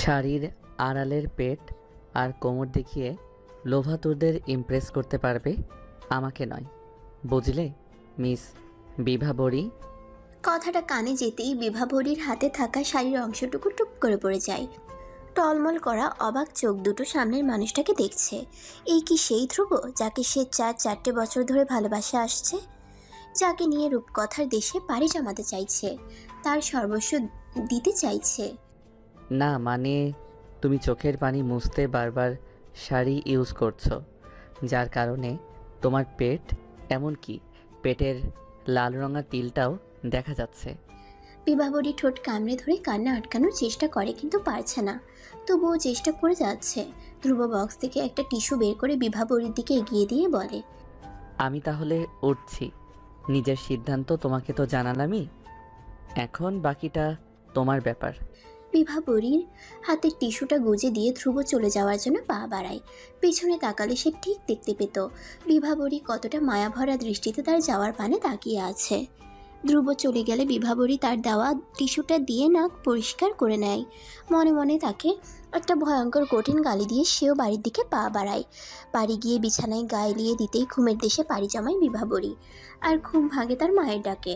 শাড়ির আড়ালের পেট আর কোমর দেখিয়ে লোভাতুরদের ইমপ্রেস করতে পারবে, আমাকে নয়। বুঝলে মিস বিভাবরী? কথাটা কানে যেতেই বিভাবরীর হাতে থাকা শাড়ির অংশটুকু টুপ করে পড়ে যায়। টলমল করা অবাক চোখ দুটো সামনের মানুষটাকে দেখছে। এই কি সেই ধ্রুব যাকে সে 4 বছর ধরে ভালোবাসে আসছে, যাকে নিয়ে রূপকথার দেশে পাড়ি জমাতে চাইছে, তার সর্বস্ব দিতে চাইছে? না মানে, তুমি চোখের পানি মুছতে বারবার শাড়ি ইউজ করছো, যার কারণে তোমার পেট, এমনকি পেটের লাল রঙা তিলটাও দেখা যাচ্ছে। বিভাবরী ঠোঁট কামড়ে ধরে কান্না আটকানোর চেষ্টা করে, কিন্তু পারছে না। তবুও চেষ্টা করে যাচ্ছে। ধ্রুব বক্স থেকে একটা টিস্যু বের করে বিভাবরীর দিকে এগিয়ে দিয়ে বলে, আমি তাহলে উঠছি। নিজের সিদ্ধান্ত তোমাকে তো জানালামই, এখন বাকিটা তোমার ব্যাপার। বিভাবরীর হাতের টিস্যুটা গুজে দিয়ে ধ্রুব চলে যাওয়ার জন্য পা বাড়ায়। পিছনে তাকালে সে ঠিক দেখতে পেত বিভাবরী কতটা মায়াভরা দৃষ্টিতে তার যাওয়ার পানে তাকিয়ে আছে। ধ্রুব চলে গেলে বিভাবরী তার দেওয়া টিস্যুটা দিয়ে নাক পরিষ্কার করে নেয়। মনে মনে তাকে একটা ভয়ঙ্কর কঠিন গালি দিয়ে সেও বাড়ির দিকে পা বাড়ায়। বাড়ি গিয়ে বিছানায় গায়ে লিয়ে দিতেই ঘুমের দেশে পাড়ি জমায় বিভাবরী। আর ঘুম ভাঙে তার মায়ের ডাকে।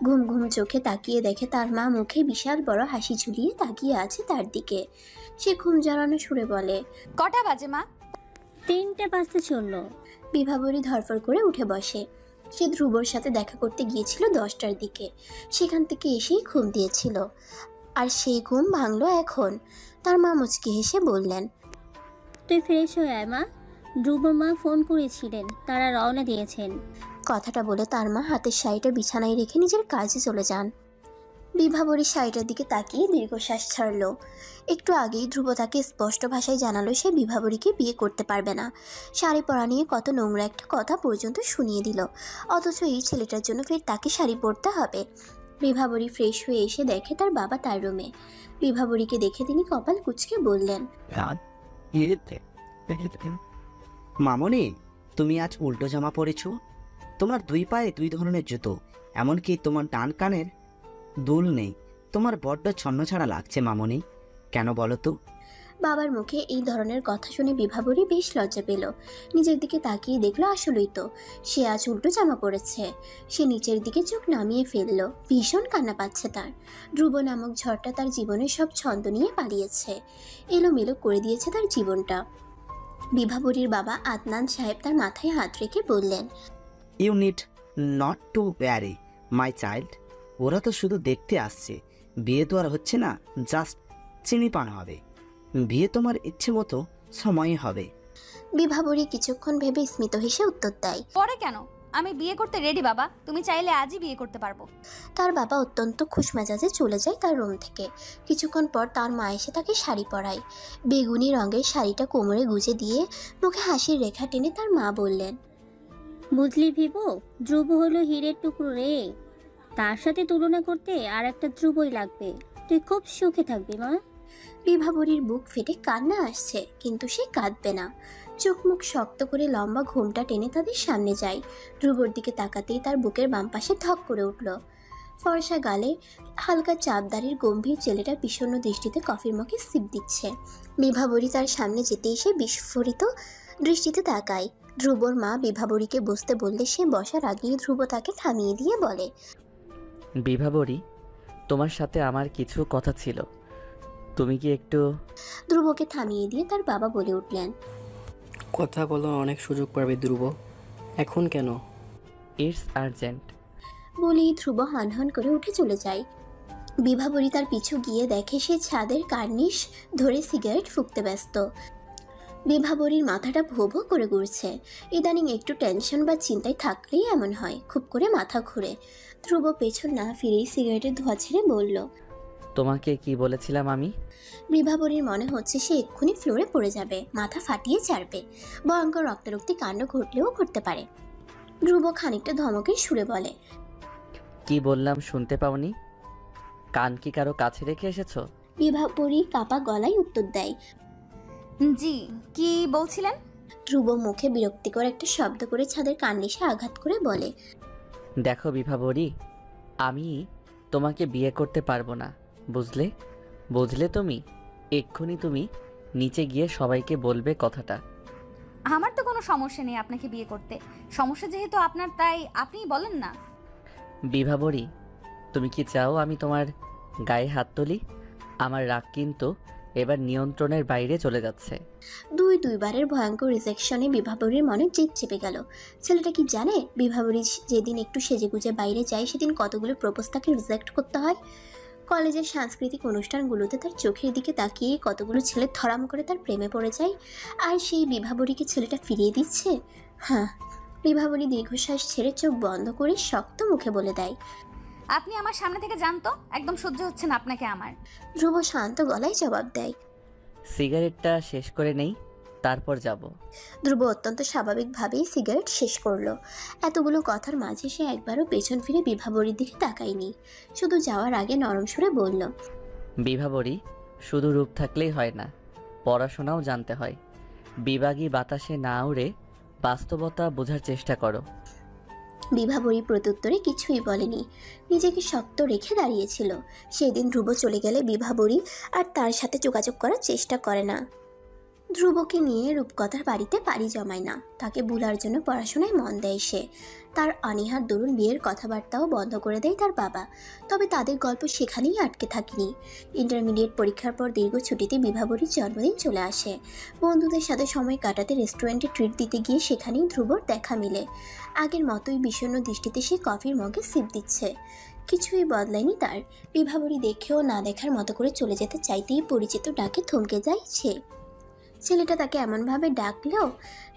ঘুম ঘুম চোখে তাকিয়ে দেখে তার মা মুখে বিশাল বড় হাসি ঝুলিয়ে তাকিয়ে আছে তার দিকে। সে ঘুম জড়ানো সুরে বলে, কটা বাজে মা? 3টে বাজতে চললো। বিভাবরী ধরফর করে উঠে বসে। সে ধ্রুবর সাথে দেখা করতে গিয়েছিল 10টার দিকে। সেখান থেকে এসেই ঘুম দিয়েছিল, আর সেই ঘুম ভাঙলো এখন। তার মা মুচকি হেসে বললেন, তুই ফ্রেশ হয়ে আয় মা, ধ্রুবর মা ফোন করেছিলেন, তারা রওনা দিয়েছেন। কথাটা বলে তার মা হাতের শাড়িটা বিছানায় রেখে নিজের কাজে চলে যান। বিভাবরী শাড়িটার দিকে তাকিয়ে দীর্ঘশ্বাস ছাড়ল। একটু আগেই ধ্রুব তাকে স্পষ্ট ভাষায় জানালো সে বিভাবরীকে বিয়ে করতে পারবে না। শাড়ি পরা নিয়ে কত নোংরা একটা কথা পর্যন্ত শুনিয়ে দিল, অথচ এই ছেলেটার জন্য ফের তাকে শাড়ি পরতে হবে। বিভাবরী ফ্রেশ হয়ে এসে দেখে তার বাবা তার রুমে। বিভাবরীকে দেখে তিনি কপাল কুঁচকে বললেন, মামনি, তুমি আজ উল্টো জামা পরেছ। তোমার 2 পায়ে 2 ধরনের জুতো, এমনকি তোমার ডান কানের দুল নেই। তোমার বড্ড ছন্নছাড়া লাগছে মামনি, কেন বলো তো? বাবার মুখে এই ধরনের কথা শুনে বিভাবরী বেশ লজ্জা পেল। নিজের দিকে তাকিয়ে দেখলো আসলেই তো সে আজ উল্টো জামা পরেছে। সে নিচের দিকে চোখ নামিয়ে ফেললো। ভীষণ কান্না পাচ্ছে তার। ধ্রুব নামক ঝড়টা তার জীবনের সব ছন্দ নিয়ে পালিয়েছে, এলোমেলো করে দিয়েছে তার জীবনটা। বিভাবরীর বাবা আদনান সাহেব তার মাথায় হাত রেখে বললেন, you need not to worry my child. ওরা তো শুধু দেখতে আসছে, বিয়ে তো আর হচ্ছে না, জাস্ট চিনি পান হবে। বিয়ে তোমার ইচ্ছে মতো সময়ে হবে। বিভাবরী কিছুক্ষণ ভেবে স্মিত হেসে উত্তর দেয়, পরে কেন? আমি বিয়ে করতে রেডি বাবা, তুমি চাইলে আজই বিয়ে করতে পারবো। তার বাবা অত্যন্ত খুশমেজাজে চলে যায় তার রুম থেকে। কিছুক্ষণ পর তার মা এসে তাকে শাড়ি পরায়। বেগুনি রঙের শাড়িটা কোমরে গুজে দিয়ে মুখে হাসির রেখা টেনে তার মা বললেন, বুঝলি ভিভো, ধ্রুব হলো হীরের টুকরো রে, তার সাথে তুলনা করতে আর একটা ধ্রুবই লাগবে। তুই খুব সুখে থাকবি মা। বিভাবরীর বুক ফেটে কান্না আসছে, কিন্তু সে কাঁদবে না। চোখ মুখ শক্ত করে লম্বা ঘুমটা টেনে তাদের সামনে যায়। ধ্রুবর দিকে তাকাতেই তার বুকের বাম পাশে ধক করে উঠল। ফর্সা গালে হালকা চাপদারির গম্ভীর ছেলেটা বিষণ্ণ দৃষ্টিতে কফির মুখে সিপ দিচ্ছে। বিভাবরী তার সামনে যেতেই সে বিস্ফোরিত দৃষ্টিতে তাকায়। ধ্রুবর মা বিভাবরীকে বসতে বললে সে বসার আগেই ধ্রুব তাকে থামিয়ে দিয়ে বলে, বিভাবরী, তোমার সাথে আমার কিছু কথা ছিল, তুমি কি একটু? ধ্রুবকে থামিয়ে দিয়ে তার বাবা বলে উঠলেন, কথা বলার অনেক সুযোগ পাবে ধ্রুব, এখন কেন? It's urgent. বলেই ধ্রুব হনহন করে উঠে চলে যায়। বিভাবরী তার পিছু গিয়ে দেখে সে ছাদের কার্নিশ ধরে সিগারেট ফুঁকতে ব্যস্ত। বিভাবরীর মাথাটা ভো ভো করে ঘুরছে। ইদানিং একটু টেনশন বা চিন্তায় থাকলেই এমন হয়, খুব করে মাথা ঘুরে। ধ্রুব পেছন না ফিরেই সিগারেটের ধোঁয়া ছেড়ে বলল, তোমাকে কি বলেছিলাম আমি? বিভাবরীর মনে হচ্ছে সে এক্ষুনি ফ্লোরে পড়ে যাবে, মাথা ফাটিয়ে ছাড়বে। ভয়ঙ্কর রক্তারক্তি কাণ্ড ঘটলেও ঘটতে পারে। ধ্রুব খানিকটা ধমকের সুরে বলে, কি বললাম শুনতে পাওনি? কান কি কারো কাছে রেখে এসেছো? বিভাবরী কাপা গলায় উত্তর দেয়, জি, কি বলছিলেন? ধ্রুব মুখে বিরক্তিকর একটা শব্দ করে ছাদের কার্নিশে আঘাত করে বলে, দেখো বিভাবরী, আমি তোমাকে বিয়ে করতে পারবো না, বুঝলে? বুঝলে তুমি? এক্ষুনি তুমি নিচে গিয়ে সবাইকে বলবে কথাটা। আমার তো কোনো সমস্যা নেই আপনাকে বিয়ে করতে। সমস্যা যেহেতু আপনার, তাই আপনিই বলেন না। বিভাবরী, তুমি কি চাও আমি তোমার গায়ে হাত তুলি? আমার রাগ কিন্তু এবার নিয়ন্ত্রণের বাইরে চলে যাচ্ছে। দুইবারের ভয়ঙ্কর রিজেকশনে বিভাবরীর মনে জিদ চেপে গেল। ছেলেটা কি জানে বিভাবরী যেদিন একটু সেজেগুজে বাইরে যায় সেদিন কতগুলো প্রপোজ তাকে রিজেক্ট করতে হয়। কলেজের সাংস্কৃতিক অনুষ্ঠানগুলোতে তার চোখের দিকে তাকিয়ে কতগুলো ছেলে ধরাম করে তার প্রেমে পড়ে যায়, আর সেই বিভাবরীকে ছেলেটা ফিরিয়ে দিচ্ছে। হ্যাঁ, বিভাবরী দীর্ঘশ্বাস ছেড়ে চোখ বন্ধ করে শক্ত মুখে বলে দেয়, আপনি আমার সামনে থেকে যান তো, একদম সহ্য হচ্ছে না আপনাকে আমার। ধ্রুব শান্ত গলায় জবাব দেয়। সিগারেটটা শেষ করে নেই, তারপর যাব। ধ্রুব অত্যন্ত স্বাভাবিকভাবেই সিগারেট শেষ করলো। এতগুলো কথার মাঝে সে একবারও পেছন ফিরে বিভাবরীর দিকে তাকায়নি, শুধু যাওয়ার আগে নরম সুরে বলল, বিভাবরী, শুধু রূপ থাকলেই হয় না, পড়াশোনাও জানতে হয়। বিভাগী বাতাসে না উড়ে বাস্তবতা বোঝার চেষ্টা করো। বিভাবরী প্রত্যুত্তরে কিছুই বলেনি, নিজেকে শক্ত রেখে দাঁড়িয়েছিল। সেদিন ধ্রুব চলে গেলে বিভাবরী আর তার সাথে যোগাযোগ করার চেষ্টা করে না। ধ্রুবকে নিয়ে রূপকথার বাড়িতে পাড়ি জমায় না, তাকে ভুলার জন্য পড়াশোনায় মন দেয় সে। তার অনীহার দরুন বিয়ের কথাবার্তাও বন্ধ করে দেয় তার বাবা। তবে তাদের গল্প সেখানেই আটকে থাকেনি। ইন্টারমিডিয়েট পরীক্ষার পর দীর্ঘ ছুটিতে বিভাবরীর জন্মদিন চলে আসে। বন্ধুদের সাথে সময় কাটাতে রেস্টুরেন্টে ট্রিট দিতে গিয়ে সেখানেই ধ্রুবর দেখা মিলে। আগের মতোই বিষণ্ণ দৃষ্টিতে সে কফির মগে সিপ দিচ্ছে। কিছুই বদলায়নি তার। বিভাবরী দেখেও না দেখার মতো করে চলে যেতে চাইতেই পরিচিত ডাকে থমকে যায় সে। ছেলেটা তাকে এমনভাবে ডাকলেও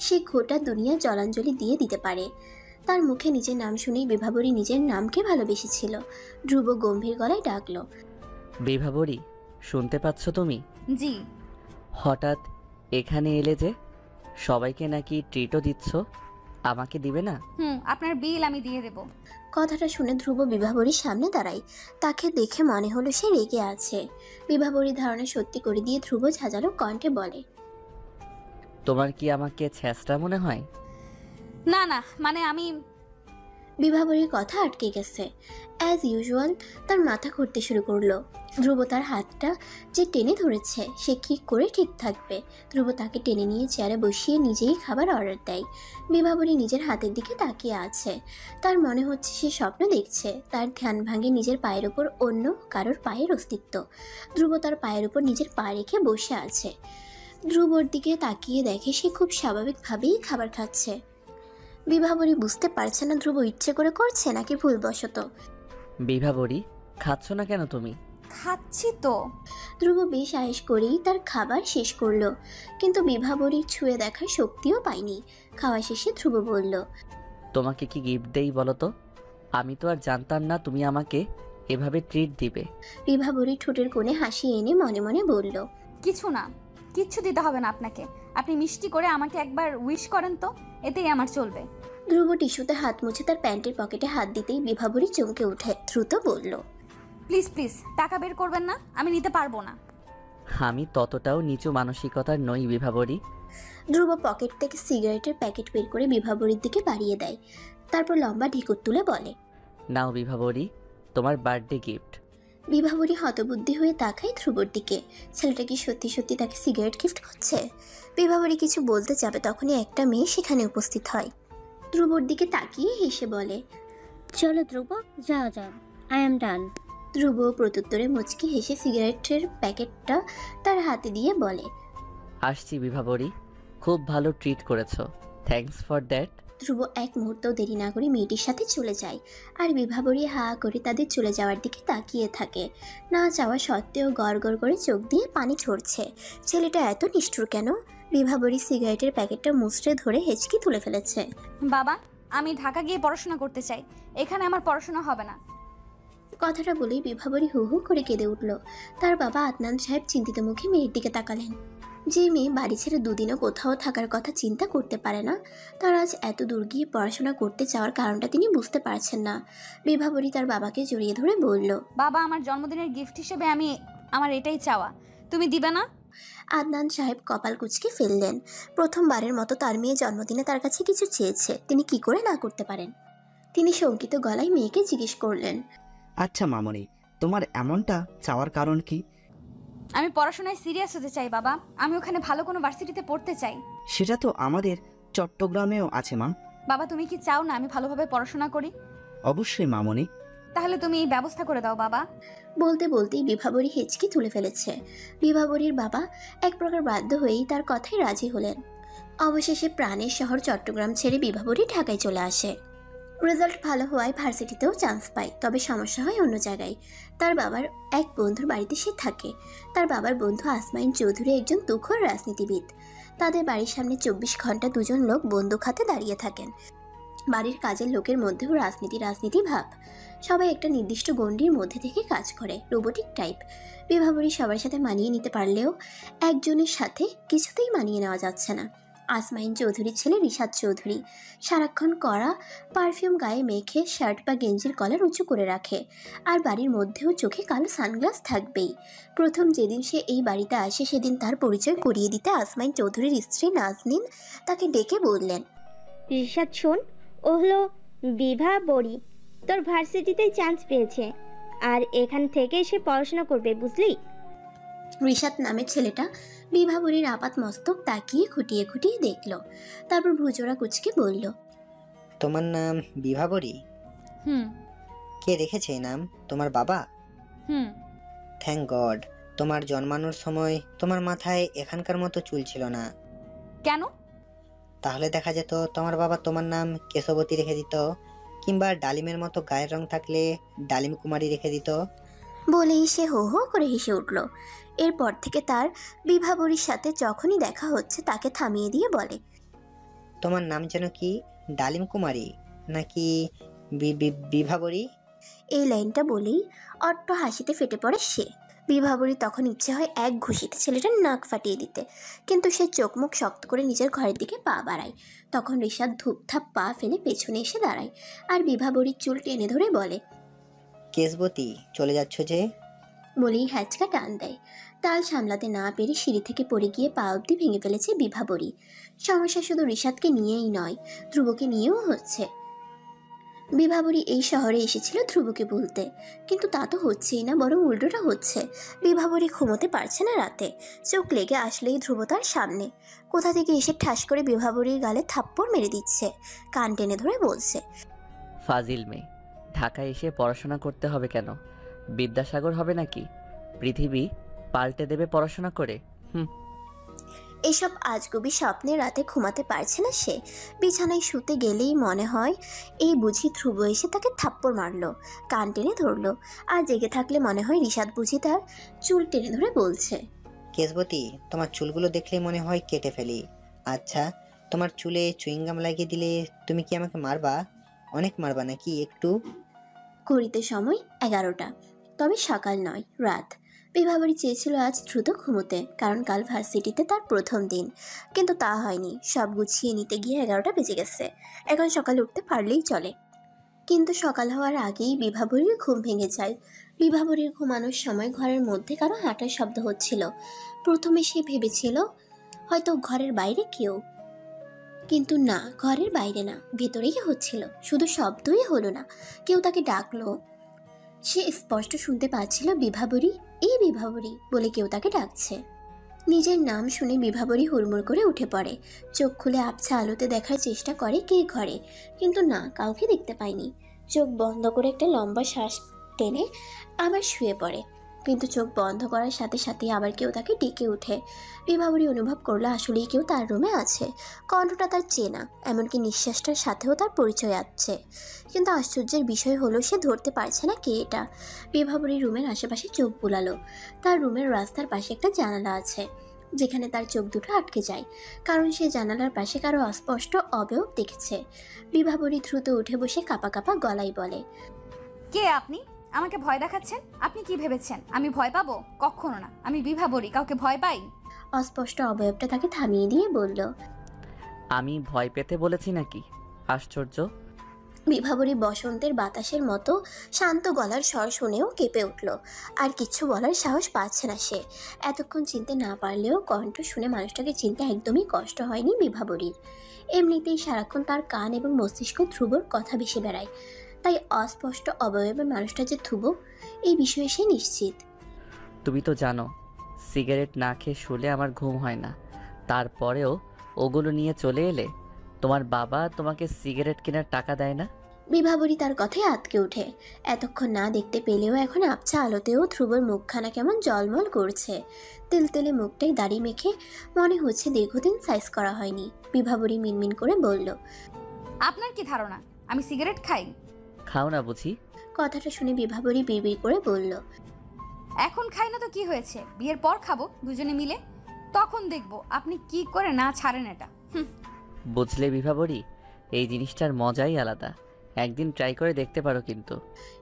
সে গোটা দুনিয়া জলাঞ্জলি দিয়ে দিতে পারে। তার মুখে নিজের নাম শুনেই বিভাবরী নিজের নামকে ভালোবেসেছিল। ধ্রুব গম্ভীর গলায় ডাকলো, বিভাবরী, শুনতে পাচ্ছ তুমি? জি। হঠাৎ এখানে এলে যে? সবাইকে নাকি ট্রিটও দিচ্ছ, আমাকে দিবে না? আপনার বিল আমি দিয়ে দেব। কথাটা শুনে ধ্রুব বিভাবরীর সামনে দাঁড়ায়। তাকে দেখে মনে হলো সে রেগে আছে। বিভাবরী ধারণা সত্যি করে দিয়ে ধ্রুব ঝাঁঝালো কণ্ঠে বলে, তোমার কি আমাকে ছ্যাঁচড়া মনে হয়? না না, মানে আমি। বিভাবরীর কথা আটকে গেছে। অ্যাজ ইউজুয়াল তার মাথা ঘুরতে শুরু করলো। ধ্রুব তার হাতটা যে টেনে ধরেছে সে কী করে ঠিক থাকবে। ধ্রুব তাকে টেনে নিয়ে চেয়ারে বসিয়ে নিজেই খাবার অর্ডার দেয়। বিভাবরী নিজের হাতের দিকে তাকিয়ে আছে। তার মনে হচ্ছে সে স্বপ্ন দেখছে। তার ধ্যান ভাঙে নিজের পায়ের ওপর অন্য কারোর পায়ের অস্তিত্ব। ধ্রুব তার পায়ের ওপর নিজের পা রেখে বসে আছে। ধ্রুবর দিকে তাকিয়ে দেখে সে খুব স্বাভাবিকভাবেই খাবার খাচ্ছে। বিভাবরী বুঝতে পারছে না ধ্রুব ইচ্ছে করে করছে নাকি ভুলবশত। বিভাবরী, খাচ্ছ না কেন তুমি? খাচ্ছি তো। ধ্রুব বেশ আয়েশ করেই তার খাবার শেষ করলো, কিন্তু বিভাবরীর ছুঁয়ে দেখার শক্তিও পায়নি। খাওয়া শেষে ধ্রুব বলল, তোমাকে কি গিফট দেই বলো তো? আমি তো আর জানতাম না তুমি আমাকে এভাবে ট্রিট দিবে। বিভাবরী ঠোঁটের কোণে হাসি এনে মনে মনে বলল, কিছু না, কিচ্ছু দিতে হবে না আপনাকে। আপনি মিষ্টি করে আমাকে একবার উইশ করেন তো, এতেই আমার চলবে। ধ্রুব টিস্যুতে হাত মুছে তার প্যান্টের পকেটে হাত দিতেই বিভাবরী চমকে উঠে দ্রুত বলল, প্লিজ প্লিজ, টাকা বের করবেন না, আমি নিতে পারবো না। আমি ততটাও নিচু মানসিকতার নই বিভাবরী। ধ্রুব পকেট থেকে সিগারেটের প্যাকেট বের করে বিভাবরীর দিকে বাড়িয়ে দেয়। তারপর লম্বা ঢিকুর তুলে বলে, নাও বিভাবরী, তোমার বার্থডে গিফট। বিভাবরী হতবুদ্ধি হয়ে তাকায় ধ্রুবর দিকে। ছেলেটা কি সত্যি সত্যি তাকে সিগারেট গিফট করছে? বিভাবরী কিছু বলতে যাবে তখনই একটা মেয়ে সেখানে উপস্থিত হয়। ধ্রুবর দিকে তাকিয়ে হেসে বলে, চলো ধ্রুব, যাও যাও, আই এম ডান। ধ্রুব প্রত্যুত্তরে মুচকি হেসে সিগারেটের প্যাকেটটা তার হাতে দিয়ে বলে, আসছি বিভাবরী, খুব ভালো ট্রিট করেছো, থ্যাঙ্কস ফর দ্যাট। ধ্রুব এক মুহূর্ত দেরি না করে মেয়েটির সাথে চলে যায়, আর বিভাবরী হা করে তাদের চলে যাওয়ার দিকে তাকিয়ে থাকে। না চাওয়া সত্ত্বেও গড় গড় করে চোখ দিয়ে পানি ঝরছে। ছেলেটা এত নিষ্ঠুর কেন? বিভাবরী সিগারেটের প্যাকেটটা মুচড়ে ধরে হেঁচকি তুলে ফেলেছে। বাবা, আমি ঢাকা গিয়ে পড়াশোনা করতে চাই, এখানে আমার পড়াশোনা হবে না। কথাটা বলেই বিভাবরী হু হু করে কেঁদে উঠল। তার বাবা আদনান সাহেব চিন্তিত মুখে মেয়ের দিকে তাকালেন। যে মেয়ে বাড়ি ছেড়ে দুদিনও কোথাও থাকার কথা চিন্তা করতে পারে না, তার আজ এত দূর গিয়ে পড়াশোনা করতে চাওয়ার কারণটা তিনি বুঝতে পারছেন না। বিভাবরী তার বাবাকে জড়িয়ে ধরে বলল, বাবা, আমার জন্মদিনের গিফট হিসেবে আমার এটাই চাওয়া, তুমি দিবে না? আদনান সাহেব কপাল কুঁচকে ফেললেন। প্রথমবারের মতো তার মেয়ে জন্মদিনে তার কাছে কিছু চেয়েছে, তিনি কি করে না করতে পারেন? তিনি শঙ্কিত গলায় মেয়েকে জিজ্ঞেস করলেন, আচ্ছা মামনি, তোমার এমনটা চাওয়ার কারণ কি? আমি পড়াশোনায় সিরিয়াস হতে চাই বাবা। আমি ওখানে ভালো কোনো ভার্সিটিতে পড়তে চাই। সেটা তো আমাদের চট্টগ্রামেও আছে মা। বাবা তুমি কি চাও না আমি ভালোভাবে পড়াশোনা করি? অবশ্যই মামনি। তাহলে তুমি এই ব্যবস্থা করে দাও বাবা। বলতে বলতেই বিভাবরী হেঁচকি তুলে ফেলেছে। বিভাবরীর বাবা এক প্রকার বাধ্য হয়েই তার কথায় রাজি হলেন। অবশেষে প্রাণের শহর চট্টগ্রাম ছেড়ে বিভাবরী ঢাকায় চলে আসে। রেজাল্ট ভালো হওয়ায় ভার্সিটিতেও চান্স পায়, তবে সমস্যা হয় অন্য জায়গায়। তার বাবার এক বন্ধুর বাড়িতে সে থাকে। তার বাবার বন্ধু আসমাইন চৌধুরী একজন তুখোর রাজনীতিবিদ। তাদের বাড়ির সামনে 24 ঘন্টা দুজন লোক বন্দুক হাতে দাঁড়িয়ে থাকেন। বাড়ির কাজের লোকের মধ্যেও রাজনীতি ভাব। সবাই একটা নির্দিষ্ট গণ্ডির মধ্যে থেকে কাজ করে, রোবোটিক টাইপ। বিভাবরী সবার সাথে মানিয়ে নিতে পারলেও একজনের সাথে কিছুতেই মানিয়ে নেওয়া যাচ্ছে না। আসমাইন চৌধুরীর ছেলে রিশাদ চৌধুরী সারাক্ষণ কড়া পারফিউম গায়ে মেখে শার্ট বা গেঞ্জির কলার উঁচু করে রাখে, আর বাড়ির মধ্যেও চোখে কালো সানগ্লাস থাকবেই। প্রথম যেদিন সে এই বাড়িতে আসে সেদিন তার পরিচয় করিয়ে দিতে আসমাইন চৌধুরীর স্ত্রী নাজনীন তাকে ডেকে বললেন, রিশাদ শোন, ও হলো বিভা বড়ি, তোর ভার্সিটিতেই চান্স পেয়েছে, আর এখান থেকে সে পড়াশোনা করবে, বুঝলি? রিশাদ নামের ছেলেটা বিভাবরীর আপাত মস্তক তাকিয়ে খুঁটিয়ে খুঁটিয়ে দেখল, তারপর ভুজোড়া কুচকে বলল, তোমার নাম বিভাবরী? হুম কে রেখেছে এই নাম? তোমার বাবা? হুম থ্যাংক গড। তোমার জন্মানোর সময় তোমার মাথায় এখানকার মতো চুল ছিল না। কেন? তাহলে দেখা যেত তোমার বাবা তোমার নাম কেশবতী রেখে দিত, কিংবা ডালিমের মতো গায়ের রং থাকলে ডালিম কুমারী রেখে দিত। বলেই সে হো হো করে হেসে উঠল। এরপর থেকে তার বিভাবরীর সাথে যখনই দেখা হচ্ছে তাকে থামিয়ে দিয়ে বলে, তোমার নাম যেন কি, ডালিম কুমারী নাকি বিভাবরী? এই লাইনটা বলেই অট্ট হাসিতে ফেটে পড়ে সে। বিভাবরী তখন ইচ্ছে হয় এক ঘুষিতে ছেলেটার নাক ফাটিয়ে দিতে, কিন্তু সে চোখ মুখ শক্ত করে নিজের ঘরের দিকে পা বাড়ায়। তখন ঋষাদ ধূপধাপ পা ফেলে পেছনে এসে দাঁড়ায়, আর বিভাবরীর চুল টেনে ধরে বলে, কেশবতী চলে যাচ্ছ যে? বলেই হ্যাচকা টান দেয়। তাল সামলাতে না পেরে সিঁড়ি থেকে পড়ে গিয়ে পা অবধি ভেঙে ফেলেছে বিভাবরী। সমস্যা শুধু ঋষাদকে নিয়েই নয়, ধ্রুবকে নিয়েও হচ্ছে। বিভাবরী এই শহরে এসেছিল ধ্রুবকে বলতে, কিন্তু তা তো হচ্ছেই না, বরং উল্টোটা হচ্ছে। বিভাবরী ঘুমোতে পারছে না রাতে। চোখ লেগে আসলেই ধ্রুব তার সামনে কোথা থেকে এসে ঠাস করে বিভাবরীর গালে থাপ্পড় মেরে দিচ্ছে। কান টেনে ধরে বলছে, ফাজিল মেয়ে, ঢাকায় এসে পড়াশোনা করতে হবে কেন? বিদ্যাসাগর হবে নাকি? পৃথিবী পাল্টে দেবে পড়াশোনা করে। এসব আজগুবি স্বপ্নে রাতে ঘুমাতে পারছে না সে। বিছানায় শুতে গেলেই মনে হয় এই বুঝি ধ্রুব এসে তাকে থাপ্পড় মারলো, কান টেনে ধরলো। আর জেগে থাকলে মনে হয় ঋষাদ বুঝি তার চুল টেনে ধরে বলছে, কেশবতী, তোমার চুলগুলো দেখলেই মনে হয় কেটে ফেলি। আচ্ছা, তোমার চুলে চুইংগাম লাগিয়ে দিলে তুমি কি আমাকে মারবা? অনেক মারবা নাকি একটু? ঘড়িতে সময় 11টা, তবে সকাল নয়, রাত। বিভাবরী চেয়েছিল আজ দ্রুত ঘুমোতে, কারণ কাল ভার্সিটিতে তার প্রথম দিন, কিন্তু তা হয়নি। সব গুছিয়ে নিতে গিয়ে 11টা বেজে গেছে। এখন সকালে উঠতে পারলেই চলে, কিন্তু সকাল হওয়ার আগেই বিভাবরীর ঘুম ভেঙে যায়। বিভাবরীর ঘুমানোর সময় ঘরের মধ্যে কারো হাঁটার শব্দ হচ্ছিল। প্রথমে সে ভেবেছিল হয়তো ঘরের বাইরে কেউ, কিন্তু না, ঘরের বাইরে না, ভেতরেই হচ্ছিল। শুধু শব্দই হলো না, কেউ তাকে ডাকলো। সে স্পষ্ট শুনতে পাচ্ছিল বিভাবরী, এই বিভাবরী বলে কেউ তাকে ডাকছে। নিজের নাম শুনে বিভাবরী হুড়মুড় করে উঠে পড়ে। চোখ খুলে আবছা আলোতে দেখার চেষ্টা করে কে ঘরে, কিন্তু না, কাউকে দেখতে পায়নি। চোখ বন্ধ করে একটা লম্বা শ্বাস টেনে আবার শুয়ে পড়ে, কিন্তু চোখ বন্ধ করার সাথে সাথে আবার কেউ তাকে ডেকে ওঠে। বিভাবরী অনুভব করলো আসলেই কেউ তার রুমে আছে। কণ্ঠটা তার চেনা, এমনকি নিঃশ্বাসটার সাথেও তার পরিচয় আছে। কিন্তু আশ্চর্যের বিষয় হলো সে ধরতে পারছে না কে এটা। বিভাবরী রুমের আশেপাশে চোখ বুলালো। তার রুমের রাস্তার পাশে একটা জানালা আছে, যেখানে তার চোখ দুটো আটকে যায়, কারণ সে জানালার পাশে কারো অস্পষ্ট অবয়ব দেখেছে। বিভাবরী দ্রুত উঠে বসে কাঁপা কাঁপা গলায় বলে, কে আপনি? আমাকে ভয় দেখাচ্ছেন? আপনি কি ভেবেছেন আমি ভয় পাবো? কখনো না, আমি বিভাবরী, কাউকে ভয় পাই? অস্পষ্ট অবয়বটা তাকে থামিয়ে দিয়ে বলল, আমি ভয় পেতে বলেছি নাকি? আশ্চর্য। বিভাবরী বসন্তের বাতাসের মতো শান্ত গলার স্বর শুনেও কেঁপে উঠল। আর কিচ্ছু বলার সাহস পাচ্ছে না সে। এতক্ষণ চিনতে না পারলেও কণ্ঠ শুনে মানুষটাকে চিনতে একদমই কষ্ট হয়নি বিভাবরীর। এমনিতেই সারাক্ষণ তার কান এবং মস্তিষ্ক ধ্রুবর কথা ভেসে বেড়ায়, তাই অস্পষ্ট অবয়বের মানুষটা যে ধ্রুব এই বিষয়ে সে নিশ্চিত। তুমি তো জানো সিগারেট না খেয়ে শুলে আমার ঘুম হয় না, তারপরেও ওগুলো নিয়ে চলে এলে। তোমার বাবা তোমাকে সিগারেট কেনার টাকা দেয় না? বিভাবরী তার কথায় আটকে ওঠে। এতক্ষণ না দেখতে পেলেও এখন আবছা আলোতেও ধ্রুবর মুখখানা কেমন জলমল করছে। তেলতেলে মুখটাই দাড়ি মেখে, মনে হচ্ছে দীর্ঘদিন সাইজ করা হয়নি। বিভাবরী মিনমিন করে বলল, আপনার কি ধারণা আমি সিগারেট খাই? খাও না বুঝি? কথাটা শুনে বিভাবরী বিড়বিড় করে বলল, এখন খাই না তো কি হয়েছে, বিয়ের পর খাবো দুজনে মিলে, তখন দেখবো আপনি কি করে না ছাড়েন এটা। বুঝলে বিভাবরী, এই জিনিসটার মজাই আলাদা, একদিন ট্রাই করে দেখতে পারো কিন্তু।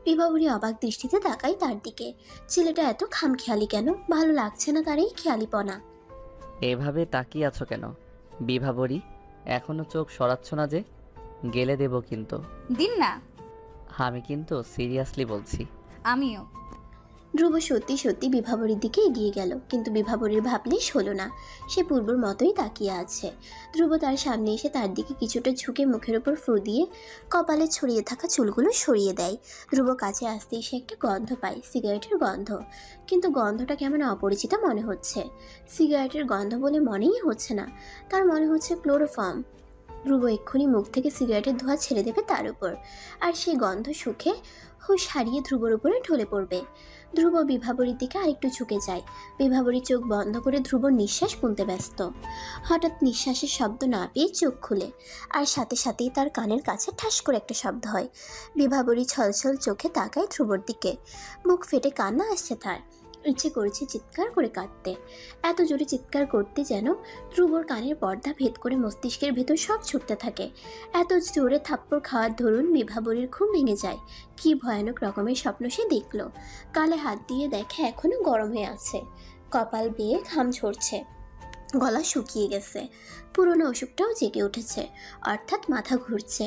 বিভাবরী অবাক দৃষ্টিতে তাকায় তার দিকে। ছেলেটা এত খামখেয়ালি কেন? ভালো লাগছে না তার এই খেয়ালিপনা। এভাবে তাকিয়ে আছো কেন বিভাবরী? এখনো চোখ সরাচ্ছ না যে? গেলে দেব কিন্তু। দিন না। আমি কিন্তু সিরিয়াসলি বলছি। আমিও। ধ্রুব সত্যি সত্যি বিভাবরীর দিকে এগিয়ে গেল, কিন্তু বিভাবরীর ভাবলেশ হলো না। সে পূর্বর মতোই তাকিয়ে আছে। ধ্রুব তার সামনে এসে তার দিকে কিছুটা ঝুঁকে মুখের উপর ফু দিয়ে কপালে ছড়িয়ে থাকা চুলগুলো সরিয়ে দেয়। ধ্রুব কাছে আসতেই সে একটা গন্ধ পায়, সিগারেটের গন্ধ। কিন্তু গন্ধটা কেমন অপরিচিত মনে হচ্ছে। সিগারেটের গন্ধ বলে মনেই হচ্ছে না, তার মনে হচ্ছে ক্লোরোফর্ম। ধ্রুব এক্ষুনি মুখ থেকে সিগারেটের ধোঁয়া ছেড়ে দেবে তার উপর, আর সেই গন্ধ সুখে হুঁশ হারিয়ে ধ্রুবর উপরে ঢলে পড়বে। ধ্রুব বিভাবরীর দিকে আরেকটু ঝুঁকে যায়। বিভাবরী চোখ বন্ধ করে ধ্রুবর নিঃশ্বাস গুনতে ব্যস্ত। হঠাৎ নিঃশ্বাসের শব্দ না পেয়ে চোখ খুলে, আর সাথে সাথেই তার কানের কাছে ঠাস করে একটা শব্দ হয়। বিভাবরী ছলছল চোখে তাকায় ধ্রুবর দিকে। মুখ ফেটে কান্না আসছে তার। ইচ্ছে করেছে চিৎকার করে কাঁদতে, এত জোরে চিৎকার করতে যেন ধ্রুবর কানের পর্দা ভেদ করে মস্তিষ্কের ভেতর সব ছুটতে থাকে। এত জোরে থাপ্পড় খাওয়ার দরুন বিভাবরীর ঘুম ভেঙে যায়। কি ভয়ানক রকমের স্বপ্ন সে দেখল। গালে হাত দিয়ে দেখে এখনো গরম হয়ে আছে, কপাল বেয়ে ঘাম ঝরছে, গলা শুকিয়ে গেছে, পুরনো অসুখটাও জেগে উঠেছে, অর্থাৎ মাথা ঘুরছে।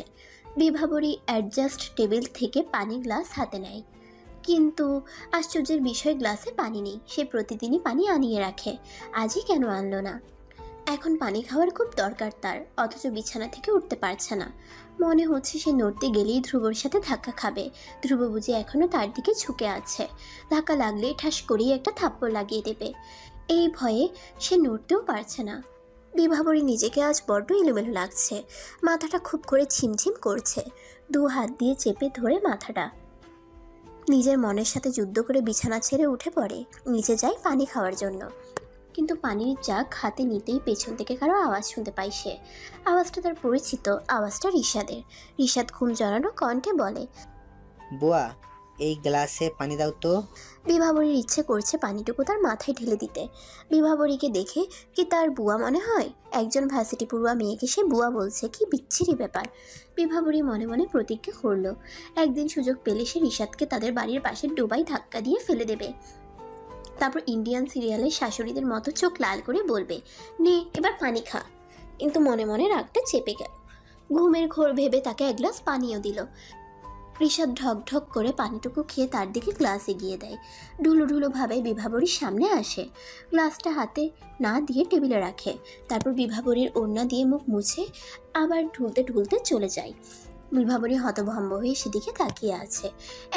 বিভাবরী অ্যাডজাস্ট টেবিল থেকে পানি গ্লাস হাতে নেয়, কিন্তু আশ্চর্যের বিষয় গ্লাসে পানি নেই। সে প্রতিদিনই পানি আনিয়ে রাখে, আজই কেন আনলো না? এখন পানি খাওয়ার খুব দরকার তার, অথচ বিছানা থেকে উঠতে পারছে না। মনে হচ্ছে সে নড়তে গেলেই ধ্রুবর সাথে ধাক্কা খাবে। ধ্রুব বুঝি এখনও তার দিকে ঝুঁকে আছে, ধাক্কা লাগলেই ঠাস করেই একটা থাপ্পড় লাগিয়ে দেবে। এই ভয়ে সে নড়তেও পারছে না। বিভাবরী নিজেকে আজ বড্ড এলোমেলো লাগছে, মাথাটা খুব করে ছিমছিম করছে। দু হাত দিয়ে চেপে ধরে মাথাটা নিজের মনের সাথে যুদ্ধ করে বিছানা ছেড়ে উঠে পড়ে, নিচে যায় পানি খাওয়ার জন্য। কিন্তু পানির জাগ হাতে নিতেই পেছন থেকে কারো আওয়াজ শুনতে পায় সে। আওয়াজটা তার পরিচিত, আওয়াজটা রিশাদের। রিশাদ ঘুম জড়ানো কণ্ঠে বলে, বুয়া, এই গ্লাসে পানি দাও তো। বিভাবরীর ইচ্ছে করছে পানিটুকু তার মাথায় ঢেলে দিতে। বিভাবরীকে দেখে কি তার বুয়া মনে হয়? একজন ভার্সিটি পড়ুয়া মেয়েকে সে বুয়া বলছে, কি বিচ্ছিরি ব্যাপার। বিভাবরী মনে মনে প্রতিজ্ঞা করলো, একদিন সুযোগ পেলে সে রিশাদকে তাদের বাড়ির পাশে ডোবায় ধাক্কা দিয়ে ফেলে দেবে। তারপর ইন্ডিয়ান সিরিয়ালের শাশুড়িদের মতো চোখ লাল করে বলবে, নে এবার পানি খা। কিন্তু মনে মনে রাগটা চেপে গেল। ঘুমের ঘোর ভেবে তাকে এক গ্লাস পানিও দিল। রিশাদ ঢক ঢক করে পানিটুকু খেয়ে তার দিকে গ্লাস এগিয়ে দেয়। ঢুলো ঢুলো ভাবে বিভাবরীর সামনে আসে, গ্লাসটা হাতে না দিয়ে টেবিলে রাখে। তারপর বিভাবরীর ওড়না দিয়ে মুখ মুছে আবার ঢুলতে ঢুলতে চলে যায়। বিভাবরী হতভম্ব হয়ে সেদিকে তাকিয়ে আছে।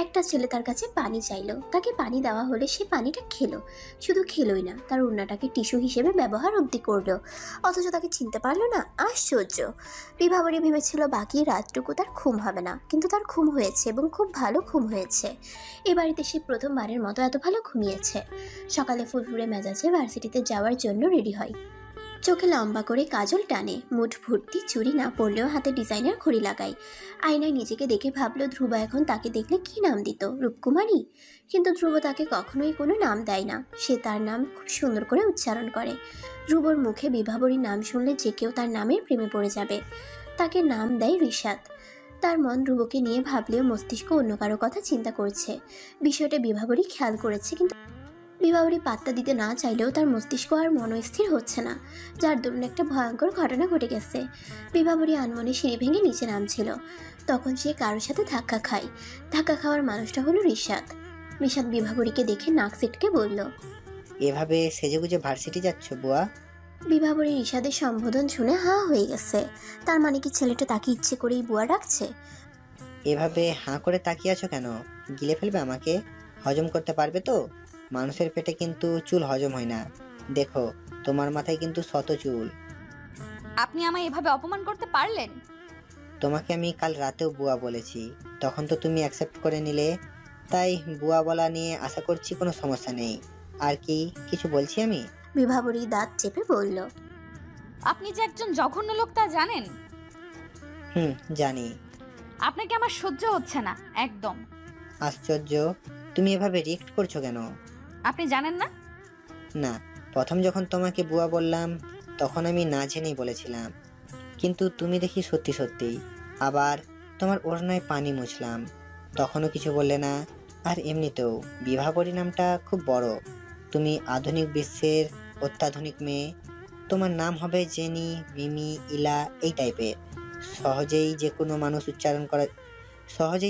একটা ছেলে তার কাছে পানি চাইলো, তাকে পানি দেওয়া হলে সে পানিটা খেলো। শুধু খেলোই না, তার ওড়নাটাকে টিস্যু হিসেবে ব্যবহার অবধি করলো, অথচ তাকে চিনতে পারলো না। আশ্চর্য! বিভাবরী ভেবেছিল বাকি রাতটুকু তার ঘুম হবে না, কিন্তু তার ঘুম হয়েছে এবং খুব ভালো ঘুম হয়েছে। এ বাড়িতে সে প্রথমবারের মতো এত ভালো ঘুমিয়েছে। সকালে ফুরফুরে মেজাজে ভার্সিটিতে যাওয়ার জন্য রেডি হয়। চোখে লম্বা করে কাজল টানে, মুঠ ভর্তি চুড়ি না পরলেও হাতে ডিজাইনার ঘড়ি লাগায়। আয়নায় নিজেকে দেখে ভাবলো ধ্রুব এখন তাকে দেখলে কি নাম দিত, রূপকুমারী? কিন্তু ধ্রুব তাকে কখনোই কোনো নাম দেয় না, সে তার নাম খুব সুন্দর করে উচ্চারণ করে। ধ্রুবর মুখে বিভাবরীর নাম শুনলে যে কেউ তার নামের প্রেমে পড়ে যাবে। তাকে নাম দেয় রিশাদ। তার মন ধ্রুবকে নিয়ে ভাবলেও মস্তিষ্ক অন্য কারো কথা চিন্তা করছে। বিষয়টা বিভাবরী খেয়াল করেছে, কিন্তু বিভাবরী পাত্তা দিতে না চাইলেও তার মস্তিষ্ক আর মনস্থির হচ্ছে না, যার দরুন একটা ভয়ঙ্কর ঘটনা ঘটে গেছে। বিভাবরী আনমনে সিঁড়ি ভেঙে নিচে নামছিল, তখন সে কারোর সাথে ধাক্কা খায়। ধাক্কা খাওয়ার মানুষটা হলো রিশাদ। রিশাদ বিভাবরীকে দেখে নাক সিটকে বলল, এভাবে সেজেগুজে ভার্সিটি যাচ্ছ বুয়া? বিভাবরী রিশাদের সম্বোধন শুনে হাঁ হয়ে গেছে। তার মানে কি ছেলেটা তাকে ইচ্ছে করেই বুয়া ডাকছে? এভাবে হাঁ করে তাকিয়ে আছো কেন? গিলে ফেলবে আমাকে? হজম করতে পারবে তো? মানুষের পেটে কিন্তু চুল হজম হয় না। দেখো, তোমার মাথায় কিন্তু শত চুল। আপনি আমায় এভাবে অপমান করতে পারলেন? তোমাকে আমি কাল রাতেও বুয়া বলেছি, তখন তো তুমি অ্যাকসেপ্ট করে নিলে। তাই বুয়া বলা নিয়ে আশা করছি কোনো সমস্যা নেই। আর কি কিছু বলছি আমি? বিভাবরী দাঁত চেপে বলল। আপনি যে একজন জঘন্য লোক তা জানেন? জানি। আপনাকে আমার সহ্য হচ্ছে না একদম। আশ্চর্য, তুমি এভাবে রিয়েক্ট করছো কেন? আপনি জানেন না? না, প্রথম যখন তোমাকে বুয়া বললাম তখন আমি না জেনেই বলেছিলাম, কিন্তু তুমি দেখি সত্যি সত্যি। আবার তোমার ওড়নায় পানি মুছলাম, তখনও কিছু বললে না। আর এমনিতেও বিভাবরী নামটা খুব বড়। তুমি আধুনিক বিশ্বের অত্যাধুনিক মেয়ে। তোমার নাম হবে জেনি, মিমি, ইলা, এই টাইপের। সহজেই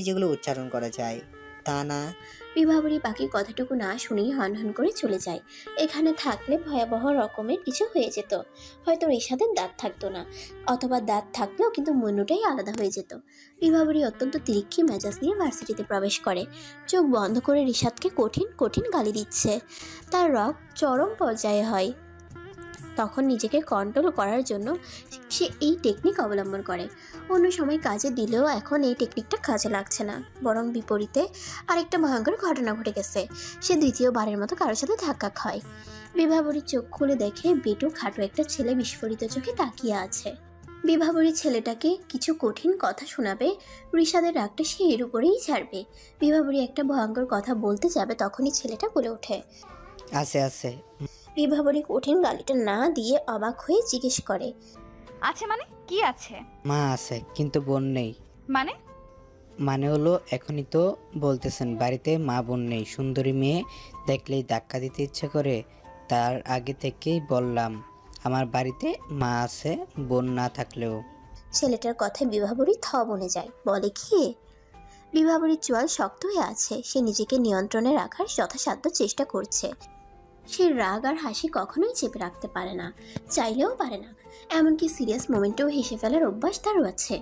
যেগুলো উচ্চারণ করা যায় তা না। বিভাবরী বাকি কথাটুকু না শুনেই হনহন করে চলে যায়। এখানে থাকলে ভয়াবহ রকমের কিছু হয়ে যেত। হয়তো রিশাদের দাঁত থাকতো না, অথবা দাঁত থাকলেও কিন্তু মনুটাই আলাদা হয়ে যেত। বিভাবরী অত্যন্ত তিরিক্ষি মেজাজ নিয়ে ভার্সিটিতে প্রবেশ করে। চোখ বন্ধ করে রিশাদকে কঠিন কঠিন গালি দিচ্ছে। তার রাগ চরম পর্যায়ে হয়। তখন নিজেকে কন্ট্রোল করার জন্য সে এই টেকনিক অবলম্বন করে। অন্য সময় কাজে দিলেও এখন এই টেকনিকটা কাজে লাগছে না, বরং বিপরীতে আরেকটা ভয়ঙ্কর ঘটনা ঘটে গেছে। সে দ্বিতীয়বারের মতো কারোর সাথে ধাক্কা খায়। বিভাবরীর চোখ খুলে দেখে বেটু খাটো একটা ছেলে বিস্ফোরিত চোখে তাকিয়ে আছে। বিভাবরী ছেলেটাকে কিছু কঠিন কথা শোনাবে, রিশাদের রাগটা সে এর উপরেই ছাড়বে। বিভাবরী একটা ভয়ঙ্কর কথা বলতে যাবে, তখনই ছেলেটা বলে ওঠে। আছে। বিভাবরী কঠিন গালিটা না দিয়ে অবাক হয়ে জিজ্ঞেস করে, আছে মানে কি আছে? মা আছে, কিন্তু বোন নেই। মানে হলো এখনই তো বলতেছেন বাড়িতে মা বোন নেই। সুন্দরী মেয়ে দেখলেই ধাক্কা দিতে ইচ্ছে করে। তার আগে থেকেই বললাম আমার বাড়িতে মা আছে, বোন না থাকলেও। ছেলেটার কথায় বিভাবরী থ বনে যায়। বলে কি? বিভাবরীর চোয়াল শক্ত হয়ে আছে। সে নিজেকে নিয়ন্ত্রণে রাখার যথাসাধ্য চেষ্টা করছে। সে রাগ আর হাসি কখনোই চেপে রাখতে পারে না, চাইলেও পারে না। এমনকি সিরিয়াস মোমেন্টেও হেসে ফেলার অভ্যাস তারও আছে।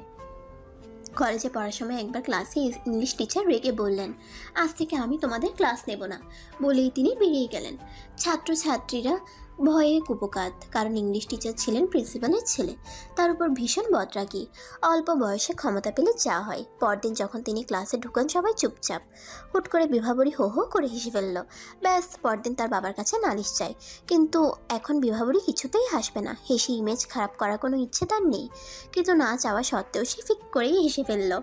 কলেজে পড়ার সময় একবার ক্লাসে ইংলিশ টিচার রেগে বললেন, আজ থেকে আমি তোমাদের ক্লাস নেব না। বলেই তিনি বেরিয়ে গেলেন। ছাত্রছাত্রীরা ভয়ে কুপোকাত, কারণ ইংলিশ টিচার ছিলেন প্রিন্সিপালের ছেলে। তার উপর ভীষণ বদরাগী। অল্প বয়সে ক্ষমতা পেলে যা হয়। পরদিন যখন তিনি ক্লাসে ঢুকেন সবাই চুপচাপ। হুট করে বিভাবরী হো হো করে হেসে ফেলল। ব্যাস, পরদিন তার বাবার কাছে নালিশ চায়। কিন্তু এখন বিভাবরী কিছুতেই হাসবে না। হেসে ইমেজ খারাপ করার কোনো ইচ্ছে তার নেই, কিন্তু না চাওয়া সত্ত্বেও সে ফিক করেই হেসে ফেলল।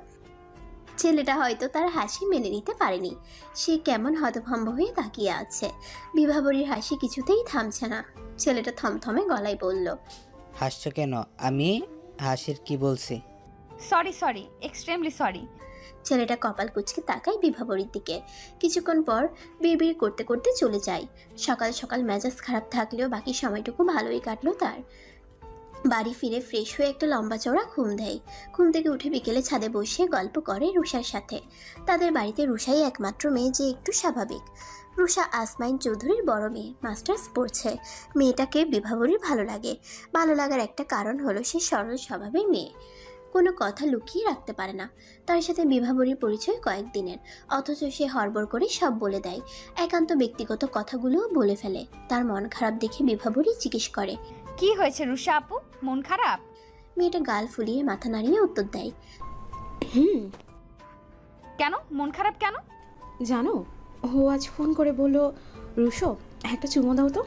ছেলেটা হয়তো তার হাসি মেনে নিতে পারেনি। সে কেমন হতভম্ব হয়ে তাকিয়ে আছে। বিভাবরীর হাসি কিছুতেই থামছে না। ছেলেটা থমথমে গলায় বলল, হাসছো কেন? আমি হাসির কি বলছি? Sorry, extremely sorry. ছেলেটা কপাল কুঁচকে তাকায় বিভাবরীর দিকে। কিছুক্ষণ পর বিড়বিড় করতে করতে চলে যায়। সকাল সকাল মেজাজ খারাপ থাকলেও বাকি সময়টুকু ভালোই কাটলো তার। বাড়ি ফিরে ফ্রেশ হয়ে একটা লম্বা চওড়া ঘুম দেয়। ঘুম থেকে উঠে বিকেলে ছাদে বসে গল্প করে রুষার সাথে। তাদের বাড়িতে রুষাই একমাত্র মেয়ে যে একটু স্বাভাবিক। রুষা আসমাইন চৌধুরীর বড় মেয়ে, মাস্টার্স পড়ছে। মেয়েটাকে বিভাবরীর ভালো লাগে। ভালো লাগার একটা কারণ হলো সে সরল স্বভাবের মেয়ে, কোনো কথা লুকিয়ে রাখতে পারে না। তার সাথে বিভাবরীর পরিচয় কয়েকদিনের, অথচ সে হড়বড় করে সব বলে দেয়। একান্ত ব্যক্তিগত কথাগুলোও বলে ফেলে। তার মন খারাপ দেখে বিভাবরী জিজ্ঞেস করে, কি হয়েছে রুষা আপু, মন খারাপ? মেয়েটা গাল ফুলিয়ে মাথা নাড়িয়ে উত্তর দেয়, কেন মন খারাপ কেন? জানো, ও আজ ফোন করে বললো, রুশো একটা চুমো দাও তো।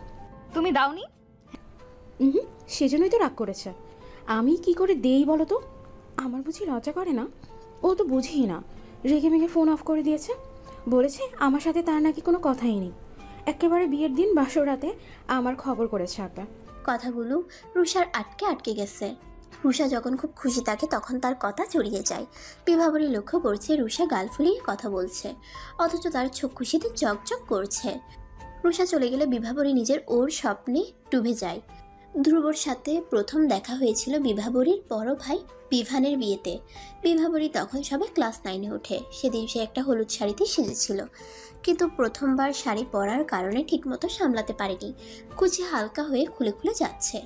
তুমি দাওনি? সেজন্যই তো রাগ করেছে। আমি কি করে দেই বলো তো? আমার বুঝি লজ্জা করে না? ও তো বুঝিই না, রেগে মেগে ফোন অফ করে দিয়েছে। বলেছে আমার সাথে তার নাকি কোনো কথাই নেই। একেবারে বিয়ের দিন বাসর রাতে আমার খবর করেছে আগে। কথাগুলো রুষার আটকে আটকে গেছে। রুষা যখন খুব খুশি থাকে তখন তার কথা জড়িয়ে যায়। বিভাবরী লক্ষ্য করছে রুষা গাল ফুলিয়ে কথা বলছে, অথচ তার চোখ খুশিতে চকচক করছে। রুষা চলে গেলে বিভাবরী নিজের ওর স্বপ্নে ডুবে যায়। ধ্রুবর সাথে প্রথম দেখা হয়েছিল বিভাবরীর বড় ভাই বিভানের বিয়েতে। বিভাবরী তখন সবে ক্লাস 9-এ ওঠে। সেদিন সে একটা হলুদ শাড়িতে সেজেছিল, কিন্তু প্রথমবার শাড়ি পরার কারণে ঠিকমতো সামলাতে পারেনি। কুচি হালকা হয়ে খুলে খুলে যাচ্ছে,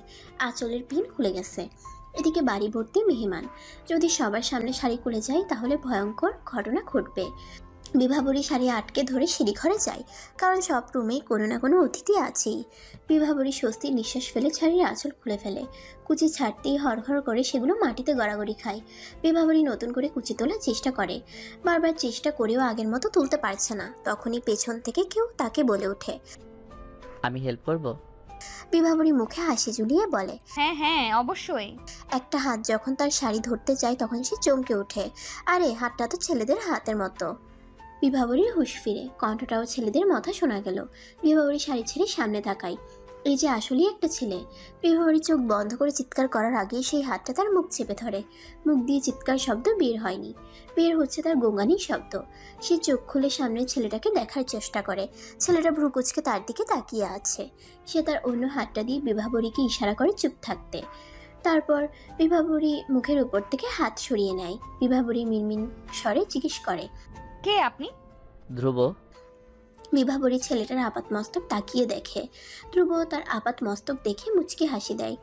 আঁচলের পিন খুলে গেছে। এদিকে বাড়ি ভর্তি মেহমান। যদি সবার সামনে শাড়ি খুলে যায় তাহলে ভয়ঙ্কর ঘটনা ঘটবে। বিভাবরী শাড়ি আটকে ধরে সিঁড়ি ঘরে যায়, কারণ সব রুমেই কোনো না কোনো অতিথি আছেই। বিভাবরী স্বস্তির নিঃশ্বাস ফেলে শাড়ির আঁচল খুলে ফেলে। কুচি ছাড়তেই হড়হড় করে সেগুলো মাটিতে গড়াগড়ি খায়। বিভাবরী নতুন করে কুচি তোলার চেষ্টা করে, বারবার চেষ্টা করেও আগের মতো তুলতে পারছে না। তখনই পেছন থেকে কেউ তাকে বলে ওঠে। আমি হেল্প করব? বিভাবরী মুখে হাসি ঝুলিয়ে বলে, হ্যাঁ হ্যাঁ অবশ্যই। একটা হাত যখন তার শাড়ি ধরতে যায় তখন সে চমকে ওঠে। আরে হাতটা তো ছেলেদের হাতের মতো। বিভাবরীর হুঁশ ফিরে, কণ্ঠটাও ছেলেদের মতো শোনা গেল। বিভাবরী শাড়ি ছেড়ে সামনে তাকায়। এই যে আসলেই একটা ছেলে। বিভাবরী চোখ বন্ধ করে চিৎকার করার আগেই সেই হাতটা তার মুখ চেপে ধরে। মুখ দিয়ে চিৎকার শব্দ বের হয়নি, বের হচ্ছে তার গোঙানির শব্দ। সে চোখ খুলে সামনে ছেলেটাকে দেখার চেষ্টা করে। ছেলেটা ভ্রু কুঁচকে তার দিকে তাকিয়ে আছে। সে তার অন্য হাতটা দিয়ে বিভাবরীকে ইশারা করে চুপ থাকতে। তারপর বিভাবরী মুখের উপর থেকে হাত সরিয়ে নেয়। বিভাবরী মিনমিন স্বরে জিজ্ঞেস করে, কে আপনি? ধ্রুব। বিভাবরী ছেলেটার আপাত মস্তক তাকিয়ে দেখে। ধ্রুব তার আপাত মস্তক দেখে মুচকি হাসি দেয়।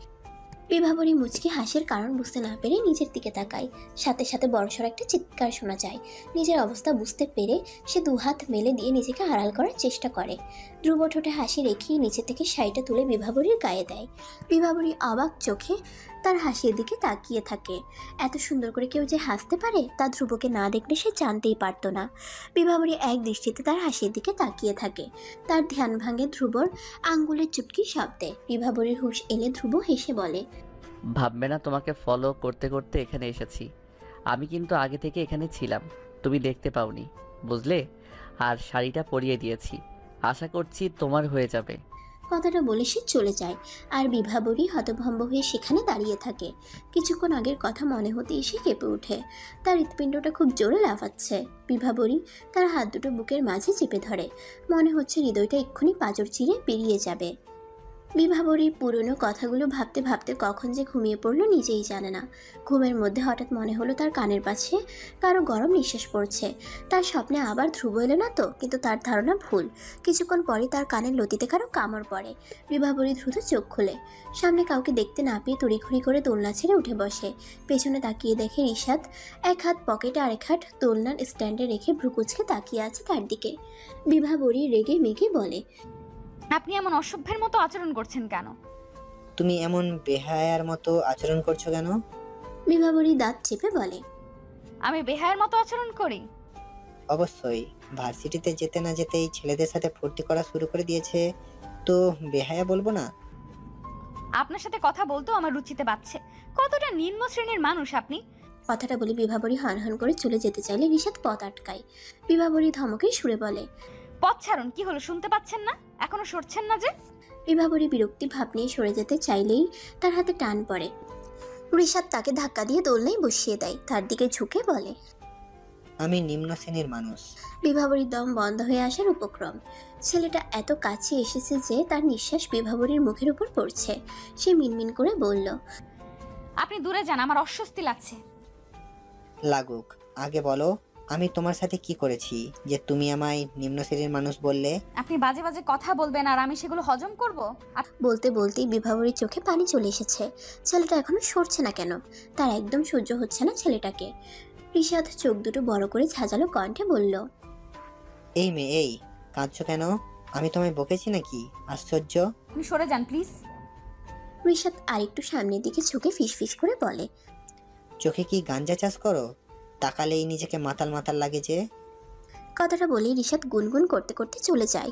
বিভাবরী মুচকি হাসির কারণ বুঝতে না পেরে নিজের দিকে তাকায়। সাথে সাথে বড়সড় একটা চিৎকার শোনা যায়। নিজের অবস্থা বুঝতে পেরে সে দুহাত মেলে দিয়ে নিজেকে আড়াল করার চেষ্টা করে। ধ্রুব ঠোঁটে হাসি রেখেই নিচে থেকে শাড়িটা তুলে বিভাবরীর গায়ে দেয়। বিভাবরী অবাক চোখে তার হাসির দিকে তাকিয়ে থাকে। এত সুন্দর করে কেউ যে হাসতে পারে তা ধ্রুবকে না দেখলে সে জানতেই পারতো না। বিভাবরী এক দৃষ্টিতে তার হাসির দিকে তাকিয়ে থাকে। তার ধ্যান ভাঙে ধ্রুবর আঙ্গুলের চুটকির শব্দে। বিভাবরীর হুঁশ এলে ধ্রুব হেসে বলে, ভাববে না তোমাকে ফলো করতে করতে এখানে এসেছি। আমি কিন্তু আগে থেকে এখানে ছিলাম, তুমি দেখতে পাওনি, বুঝলে? আর শাড়িটা পরিয়ে দিয়েছি, আশা করছি তোমার হয়ে যাবে। কথাটা বলে সে চলে যায়। আর বিভাবরী হতভম্ব হয়ে সেখানে দাঁড়িয়ে থাকে। কিছুক্ষণ আগের কথা মনে হতে এসে কেঁপে ওঠে। তার হৃৎপিণ্ডটা খুব জোরে লাফাচ্ছে। বিভাবরী তার হাত দুটো বুকের মাঝে চেপে ধরে। মনে হচ্ছে হৃদয়টা এক্ষুনি পাঁজর চিরে বেরিয়ে যাবে। বিভাবরী পুরনো কথাগুলো ভাবতে ভাবতে কখন যে ঘুমিয়ে পড়লো নিজেই জানে না। ঘুমের মধ্যে হঠাৎ মনে হলো তার কানের পাশে কারো গরম নিঃশ্বাস পড়ছে। তার স্বপ্নে আবার ধ্রুব এলো না তো? কিন্তু তার ধারণা ভুল। কিছুক্ষণ পরে তার কানের লতিতে কারো কামড় পড়ে। বিভাবরী দ্রুত চোখ খোলে। সামনে কাউকে দেখতে না পেয়ে তড়িঘড়ি করে দোলনা ছেড়ে উঠে বসে। পেছনে তাকিয়ে দেখে রিশাদ এক হাত পকেটে আরেক হাত দোলনার স্ট্যান্ডে রেখে ভ্রুকুচকে তাকিয়ে আছে তার দিকে। বিভাবরী রেগে মেগে বলে, আপনি এমন অসভ্যের মতো আচরণ করছেন কেন? তুমি এমন বেহায়ার মতো আচরণ করছো কেন? বিভাবরী দাঁত চেপে বলে, আমি বেহায়ের মতো আচরণ করি? অবশ্যই, ভার্সিটিতে যেতে না যেতেই ছেলেদের সাথে ফুর্তি করা শুরু করে দিয়েছে, তো বেহায়া বলবো না? আপনার সাথে কথা বলতেও আমার রুচিতে বাড়ছে। কতটা নিম্ন শ্রেণীর মানুষ আপনি! কথাটা বলে বিভাবরী হনহন করে চলে যেতে চাইলে রিশাদ পথ আটকায়। বিভাবরী ধমকে সুরে বলে, পথ ছাড়ুন। কি হলো, শুনতে পাচ্ছেন না? এখনো সরছেন না যে? বিভাবরী বিরক্তি ভাব নিয়ে সরে যেতে চাইলেই তার হাতে টান পড়ে। রিশাদ তাকে ধাক্কা দিয়ে দোলনায় বসিয়ে দেয়। তার দিকে ঝুঁকে বলে, আমি নিম্ন শ্রেণীর মানুষ। বিভাবরীর দম বন্ধ হয়ে আসার উপক্রম। ছেলেটা এত কাছে এসেছে যে তার নিঃশ্বাস বিভাবরীর মুখের উপর পড়ছে। সে মিনমিন করে বলল, আপনি দূরে যান, আমার অস্বস্তি লাগছে। লাগুক, আগে বলো আমি তোমার সাথে কি করেছি যে তুমি আমায় নিম্ন শ্রেণীর মানুষ বললে? আপনি বাজে বাজে কথা বলবেন আর আমি সেগুলো হজম করব? বলতে বলতেই বিভাবরীর চোখে পানি চলে এসেছে। ছেলেটা এখনো সরছে না কেন? তার একদম সহ্য হচ্ছে না ছেলেটাকে। রিশাদ চোখ দুটো বড় করে ঝাঁঝালো কণ্ঠে বলল, এই মেয়ে, এই কাঁদছো কেন? আমি তোমায় বকেছি নাকি? আশ্চর্য। আপনি সরে যান প্লিজ। রিশাদ আরেকটু সামনের দিকে ঝুঁকে ফিসফিস করে বলে, চোখে কি গাঞ্জা চাষ করো? তাকালেই নিজেকে মাতাল মাতাল লাগে যে। কথাটা বলেই রিশাদ গুনগুন করতে করতে চলে যায়।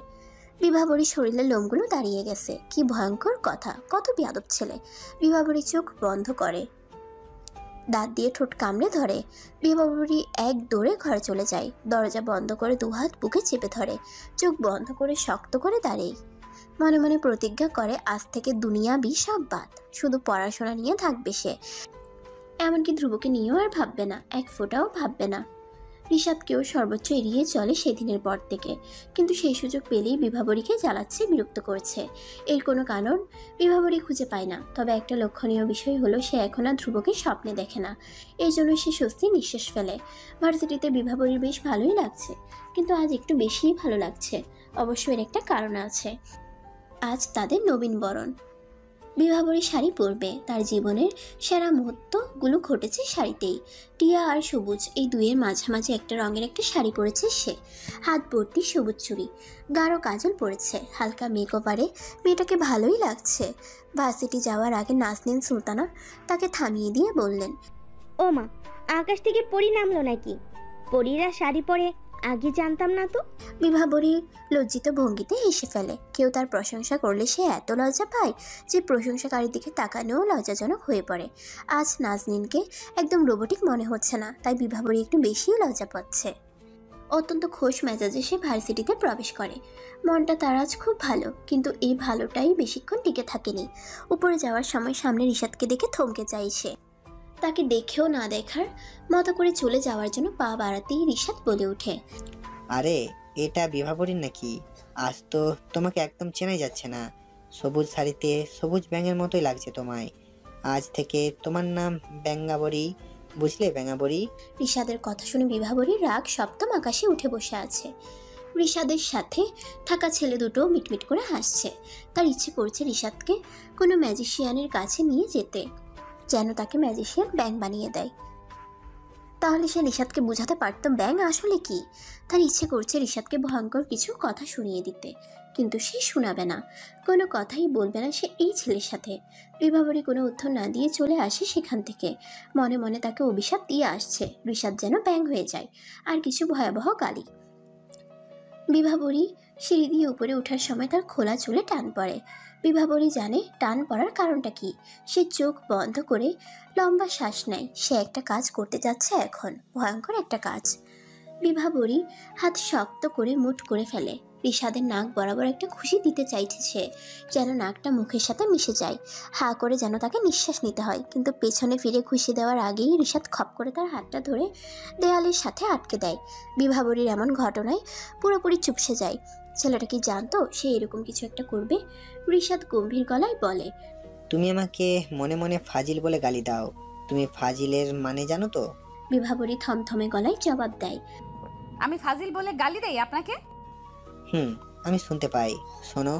বিভাবরীর শরীরের লোমগুলো দাঁড়িয়ে গেছে। কি ভয়ঙ্কর কথা, কত বেয়াদব ছেলে। বিভাবরী চোখ বন্ধ করে, দাঁত দিয়ে ঠোঁট কামড়ে ধরে। বিভাবরী এক দৌড়ে ঘরে চলে যায়। দরজা বন্ধ করে দুহাত বুকে চেপে ধরে। চোখ বন্ধ করে শক্ত করে দাঁড়িয়ে মনে মনে প্রতিজ্ঞা করে আজ থেকে দুনিয়াবি সব বাদ, শুধু পড়াশোনা নিয়ে থাকবে সে। এমনকি ধ্রুবকে নিয়েও আর ভাববে না, এক ফোঁটাও ভাববে না। ঋষাদকেও সর্বোচ্চ এড়িয়ে চলে সেদিনের পর থেকে। কিন্তু সেই সুযোগ পেলেই বিভাবরীকে জ্বালাচ্ছে, বিরক্ত করছে। এর কোনো কারণ বিভাবরী খুঁজে পায় না। তবে একটা লক্ষণীয় বিষয় হলো সে এখন আর ধ্রুবকে স্বপ্নে দেখে না। এই জন্য সে স্বস্তি নিঃশ্বাস ফেলে। ভার্সিটিতে বিভাবরীর বেশ ভালোই লাগছে, কিন্তু আজ একটু বেশিই ভালো লাগছে। অবশ্য এর একটা কারণ আছে, আজ তাদের নবীনবরণ। বিভাবরী শাড়ি পরবে। তার জীবনের সেরা মুহূর্তগুলো ঘটেছে শাড়িতেই। টিয়া আর সবুজ এই দুইয়ের মাঝামাঝি একটা রঙের একটা শাড়ি পরেছে সে। হাত ভর্তি সবুজ চুড়ি, গাঢ় কাজল পরেছে, হালকা মেকওভারে মেয়েটাকে ভালোই লাগছে। ভার্সিটি যাওয়ার আগে নাজনীন সুলতানা তাকে থামিয়ে দিয়ে বললেন, ও মা, আকাশ থেকে পরি নামলো নাকি? পরীরা শাড়ি পরে আগে জানতাম না তো। বিভাবরী লজ্জিত ভঙ্গিতে হেসে ফেলে। কেউ তার প্রশংসা করলে সে এত লজ্জা পায় যে প্রশংসাকারীর দিকে তাকানোও লজ্জাজনক হয়ে পড়ে। আজ নাজনীনকে একদম রোবটিক মনে হচ্ছে না, তাই বিভাবরী একটু বেশিই লজ্জা পাচ্ছে। অত্যন্ত খোশ মেজাজে সে ভার্সিটিতে প্রবেশ করে। মনটা তার আজ খুব ভালো, কিন্তু এই ভালোটাই বেশিক্ষণ টিকে থাকেনি। উপরে যাওয়ার সময় সামনে রিশাদকে দেখে থমকে যায় সে। তাকে দেখেও না দেখার মতো করে চলে যাওয়ার জন্য পা বাড়াতেই রিশাদ বলে ওঠে, আরে এটা বিভাবরী নাকি? আজ তো তোমাকে একদম চেনাই যাচ্ছে না। সবুজ শাড়িতে সবুজ ব্যাঙের মতোই লাগছে তোমায়। আজ থেকে তোমার নাম ব্যাঙ্গাবরী, বুঝলে ব্যাঙ্গাবরী? রিশাদের কথা শুনে বিভাবরীর রাগ সপ্তম আকাশে উঠে বসে আছে। রিশাদের সাথে থাকা ছেলে দুটো মিটমিট করে হাসছে। তার ইচ্ছে করছে রিশাদকে কোনো ম্যাজিশিয়ানের কাছে নিয়ে যেতে, যেন তাকে ম্যাজিশিয়ান ব্যাঙ বানিয়ে দেয়। তাহলে সে রিশাদকে বোঝাতে পারত ব্যাঙ আসলে কি। তার ইচ্ছে করছে রিশাদকে ভয়ঙ্কর কিছু কথা শুনিয়ে দিতে, কিন্তু সে শোনাবে না, কোনো কথাই বলবে না সে এই ছেলের সাথে। বিভাবরী কোনো উত্তর না দিয়ে চলে আসে সেখান থেকে। মনে মনে তাকে অভিশাপ দিয়ে আসছে রিশাদ যেন ব্যাঙ হয়ে যায়, আর কিছু ভয়াবহ গালি। বিভাবরী সিঁড়ি দিয়ে উপরে ওঠার সময় তার খোলা চুলে টান পড়ে। বিভাবরী জানে টান পড়ার কারণটা কি। সে চোখ বন্ধ করে লম্বা শ্বাস নেয়। সে একটা কাজ করতে যাচ্ছে এখন, ভয়ঙ্কর একটা কাজ। বিভাবরী হাত শক্ত করে মুঠ করে ফেলে। রিশাদের নাক বরাবর একটা খুশি দিতে চাইছে সে, যেন নাকটা মুখের সাথে মিশে যায়। হা করে যেন তাকে নিঃশ্বাস নিতে হয়, কিন্তু পেছনে ফিরে খুশি দেওয়ার আগেই রিশাদ খপ করে তার হাতটা ধরে দেয়ালের সাথে আটকে দেয়। বিভাবরীর এমন ঘটনায় পুরোপুরি চুপসে যায়। ছেলেটা কি জানতো সে এরকম কিছু একটা করবে? রিশাদ গম্ভীর গলায় বলে, তুমি আমাকে মনে মনে ফাজিল বলে গালি দাও। তুমি ফাজিলের মানে জানো তো? বিভাবরী থমথমে গলায় জবাব দেয়, আমি ফাজিল বলে গালি দেই আপনাকে? আমি শুনতে পাই। শোনো,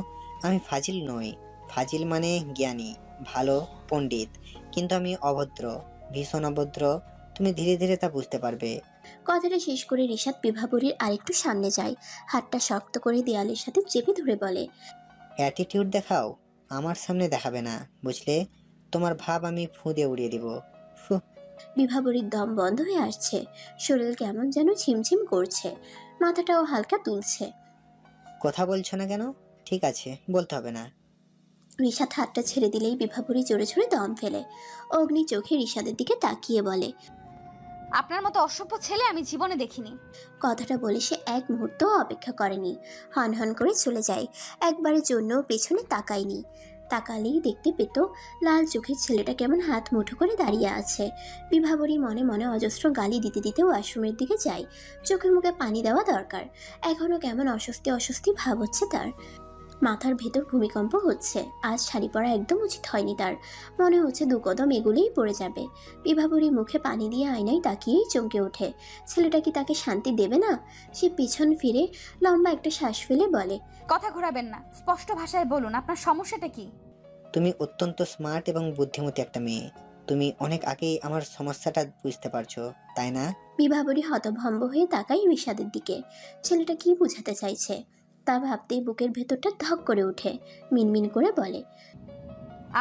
আমি ফাজিল নই। ফাজিল মানে জ্ঞানী, ভালো, পণ্ডিত। কিন্তু আমি অভদ্র, ভীষণ অভদ্র। তুমি ধীরে ধীরে তা বুঝতে পারবে। কথাটা শেষ করে রিশাদ বিভাবরীর আরেকটু সামনে যায়। হাতটা শক্ত করে দেয়ালের সাথে চেপে ধরে বলে, অ্যাটিটিউড দেখাও, আমার সামনে দেখাবে না, বুঝলে? তোমার ভাব আমি ফু দিয়ে উড়িয়ে দিব। বিভাবরীর দম বন্ধ হয়ে আসছে। শরীর কেমন যেন ঝিমঝিম করছে, মাথাটাও হালকা তুলছে। কথা বলছো না কেন? ঠিক আছে, বলতে হবে না। রিশাদ হাতটা ছেড়ে দিলেই বিভাবরী জোরে জোরে দম ফেলে। অগ্নি চোখে রিশাদের দিকে তাকিয়ে বলে, আপনার মতো অসভ্য ছেলে আমি জীবনে দেখিনি। কথাটা বলে সে এক মুহূর্ত অপেক্ষা করেনি, হন হন করে চলে যায়। একবারের জন্য পেছনে তাকায়নি। তাকালেই দেখতে পেত লাল চোখের ছেলেটা কেমন হাত মুঠো করে দাঁড়িয়ে আছে। বিভাবরী মনে মনে অজস্র গালি দিতে দিতে ওয়াশরুমের দিকে যায়। চোখে মুখে পানি দেওয়া দরকার। এখনও কেমন অস্বস্তি অস্বস্তি ভাব হচ্ছে তার। মাথার ভেতর ভূমিকম্প হচ্ছে। আজ শাড়ি পরা একদম উচিত হয়নি তার। মনে হচ্ছে দু কদম এগুলেই পড়ে যাবে। বিভাবরী মুখে পানি দিয়ে আয়নায় তাকিয়েই চমকে ওঠে। ছেলেটা কি তাকে শান্তি দেবে না? সে পিছন ফিরে লম্বা একটা শ্বাস ফেলে বলে, কথা ঘোরাবেন না, স্পষ্ট ভাষায় বলুন আপনার সমস্যাটা কি? তুমি অত্যন্ত স্মার্ট এবং বুদ্ধিমতী একটা মেয়ে। তুমি অনেক আগেই আমার সমস্যাটা বুঝতে পারছো, তাই না? বিভাবরী হতভম্ব হয়ে তাকাই রিশাদের দিকে। ছেলেটা কি বোঝাতে চাইছে তা ভাবতেই বুকের ভেতরটা ধক করে ওঠে। মিনমিন করে বলে,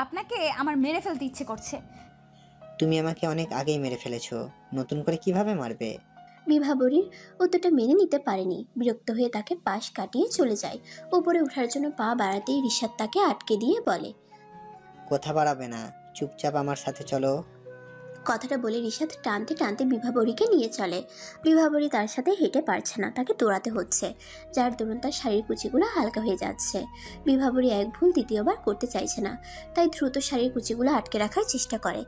আপনাকে আমার মেরে ফেলতে ইচ্ছে করছে। তুমি আমাকে অনেক আগেই মেরে ফেলেছো, নতুন করে কিভাবে মারবে? বিভাবরীর উত্তরটা মেনে নিতে পারেনি। বিরক্ত হয়ে তাকে পাশ কাটিয়ে চলে যায়। উপরে ওঠার জন্য পা বাড়াতেই রিশাদ তাকে আটকে দিয়ে বলে, কথা বাড়াবে না, চুপচাপ আমার সাথে চলো। কথাটা বলে রিশাদ টানতে টানতে বিভাবরীকে নিয়ে চলে। বিভাবরী তার সাথে হেঁটে পারছে না, তাকে দৌড়াতে হচ্ছে, যার দরুন তার শাড়ির কুচিগুলো হালকা হয়ে যাচ্ছে। বিভাবরী এক ভুল দ্বিতীয়বার করতে চাইছে না, তাই দ্রুত শাড়ির কুচিগুলো আটকে রাখার চেষ্টা করে।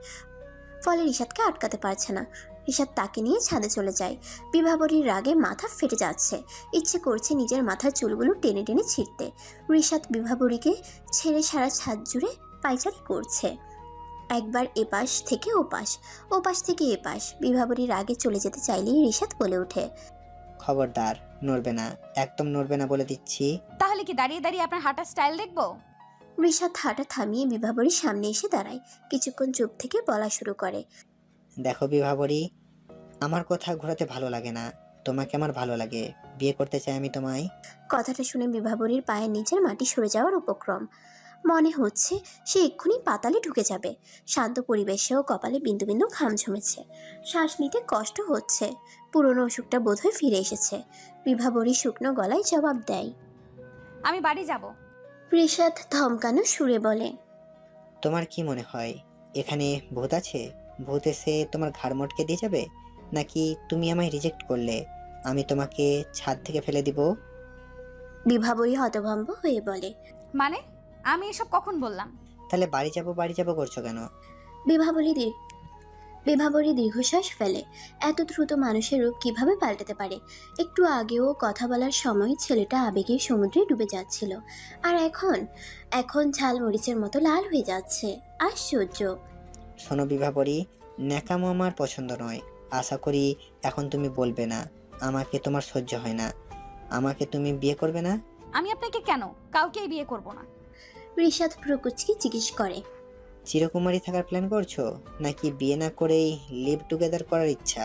ফলে রিশাদকে আটকাতে পারছে না। রিশাদ তাকে নিয়ে ছাদে চলে যায়। বিভাবরীর রাগে মাথা ফেটে যাচ্ছে। ইচ্ছে করছে নিজের মাথার চুলগুলো টেনে টেনে ছিঁড়তে। রিশাদ বিভাবরীকে ছেড়ে সারা ছাদ জুড়ে পায়চারি করছে। একবার এপাশ থেকে ওপাশ, ওপাশ থেকে এপাশ। বিভাবরীর আগে চলে যেতে চাইলেই রিশাদ বলে ওঠে, খবরদার, নড়বে না, একদম নড়বে না বলে দিচ্ছি। তাহলে কি দাঁড়িয়ে দাঁড়িয়ে আপনার হাঁটার স্টাইল দেখবো? রিশাদ হাঁটা থামিয়ে বিভাবরীর সামনে এসে দাঁড়ায়। কিছুক্ষণ চুপ থেকে বলা শুরু করে। দেখো বিভাবরী, আমার কথা ঘোরাতে ভালো লাগে না, তোমাকে আমার ভালো লাগে, বিয়ে করতে চাই আমি তোমায়। কথাটা শুনে বিভাবরীর পায়ের নিচের মাটি সরে যাওয়ার উপক্রম। মনে হচ্ছে সে এক্ষুনি পাতালে ঢুকে যাবে। শান্ত পরিবেশেও কপালে বিন্দু বিন্দু ঘাম জমেছে। শ্বাস নিতে কষ্ট হচ্ছে। পুরনো অসুখটা বোধহয় ফিরে এসেছে। বিভাবরী শুকনো গলায় জবাব দেয়। আমি বাড়ি যাব। রিশাদ ধমকানো সুরে বলে। তোমার কি মনে হয় এখানে ভূত আছে? ভূত এসে তোমার ঘাড় মটকে দিয়ে যাবে, নাকি তুমি আমায় রিজেক্ট করলে আমি তোমাকে ছাদ থেকে ফেলে দিব? বিভাবরী হতভম্ব হয়ে বলে। মানে আমি এসব কখন বললাম? তাহলে বাড়ি যাব করছো কেন? বিভাবরী দীর্ঘশ্বাস ফেলে। এত দ্রুত মানুষের রূপ কিভাবে পাল্টাতে পারে? একটু আগেও কথা বলার সময় ছেলেটা আবেগের সমুদ্রে ডুবে যাচ্ছিল, আর এখন ঝাল মরিচের মতো লাল হয়ে যাচ্ছে। আশ্চর্য। শোনো বিভাবরী, ন্যাকামো আমার পছন্দ নয়। আশা করি এখন তুমি বলবে না আমাকে তোমার সহ্য হয় না। আমাকে তুমি বিয়ে করবে না? আমি আপনাকে কেন কাউকেই বিয়ে করব না। রিশাদ প্রকুচকে জিজ্ঞেস করে। চিরকুমারী থাকার প্ল্যান করছো, নাকি বিয়ে না করেই লিভ টুগেদার করার ইচ্ছা?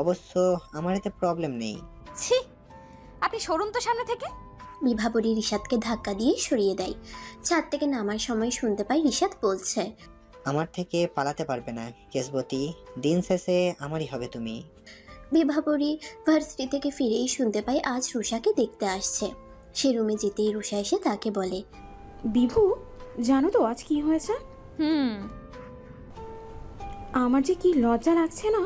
অবশ্য আমার এতে প্রবলেম নেই। ছি, আপনি সরুন তো সামনে থেকে। বিভাবরী রিশাদকে ধাক্কা দিয়ে সরিয়ে দেয়। ছাদ থেকে নামার সময় শুনতে পাই রিশাদ বলছে। আমার থেকে পালাতে পারবে না কেশবতী, দিন শেষে আমারই হবে তুমি। বিভাবরী ভার্সিটি থেকে ফিরেই শুনতে পাই আজ রুষাকে দেখতে আসছে। সে রুমে যেতেই রুষা এসে তাকে বলে। বিভু, জানো তো আজ কি হয়েছে? আমার যে কি লজ্জা লাগছে না।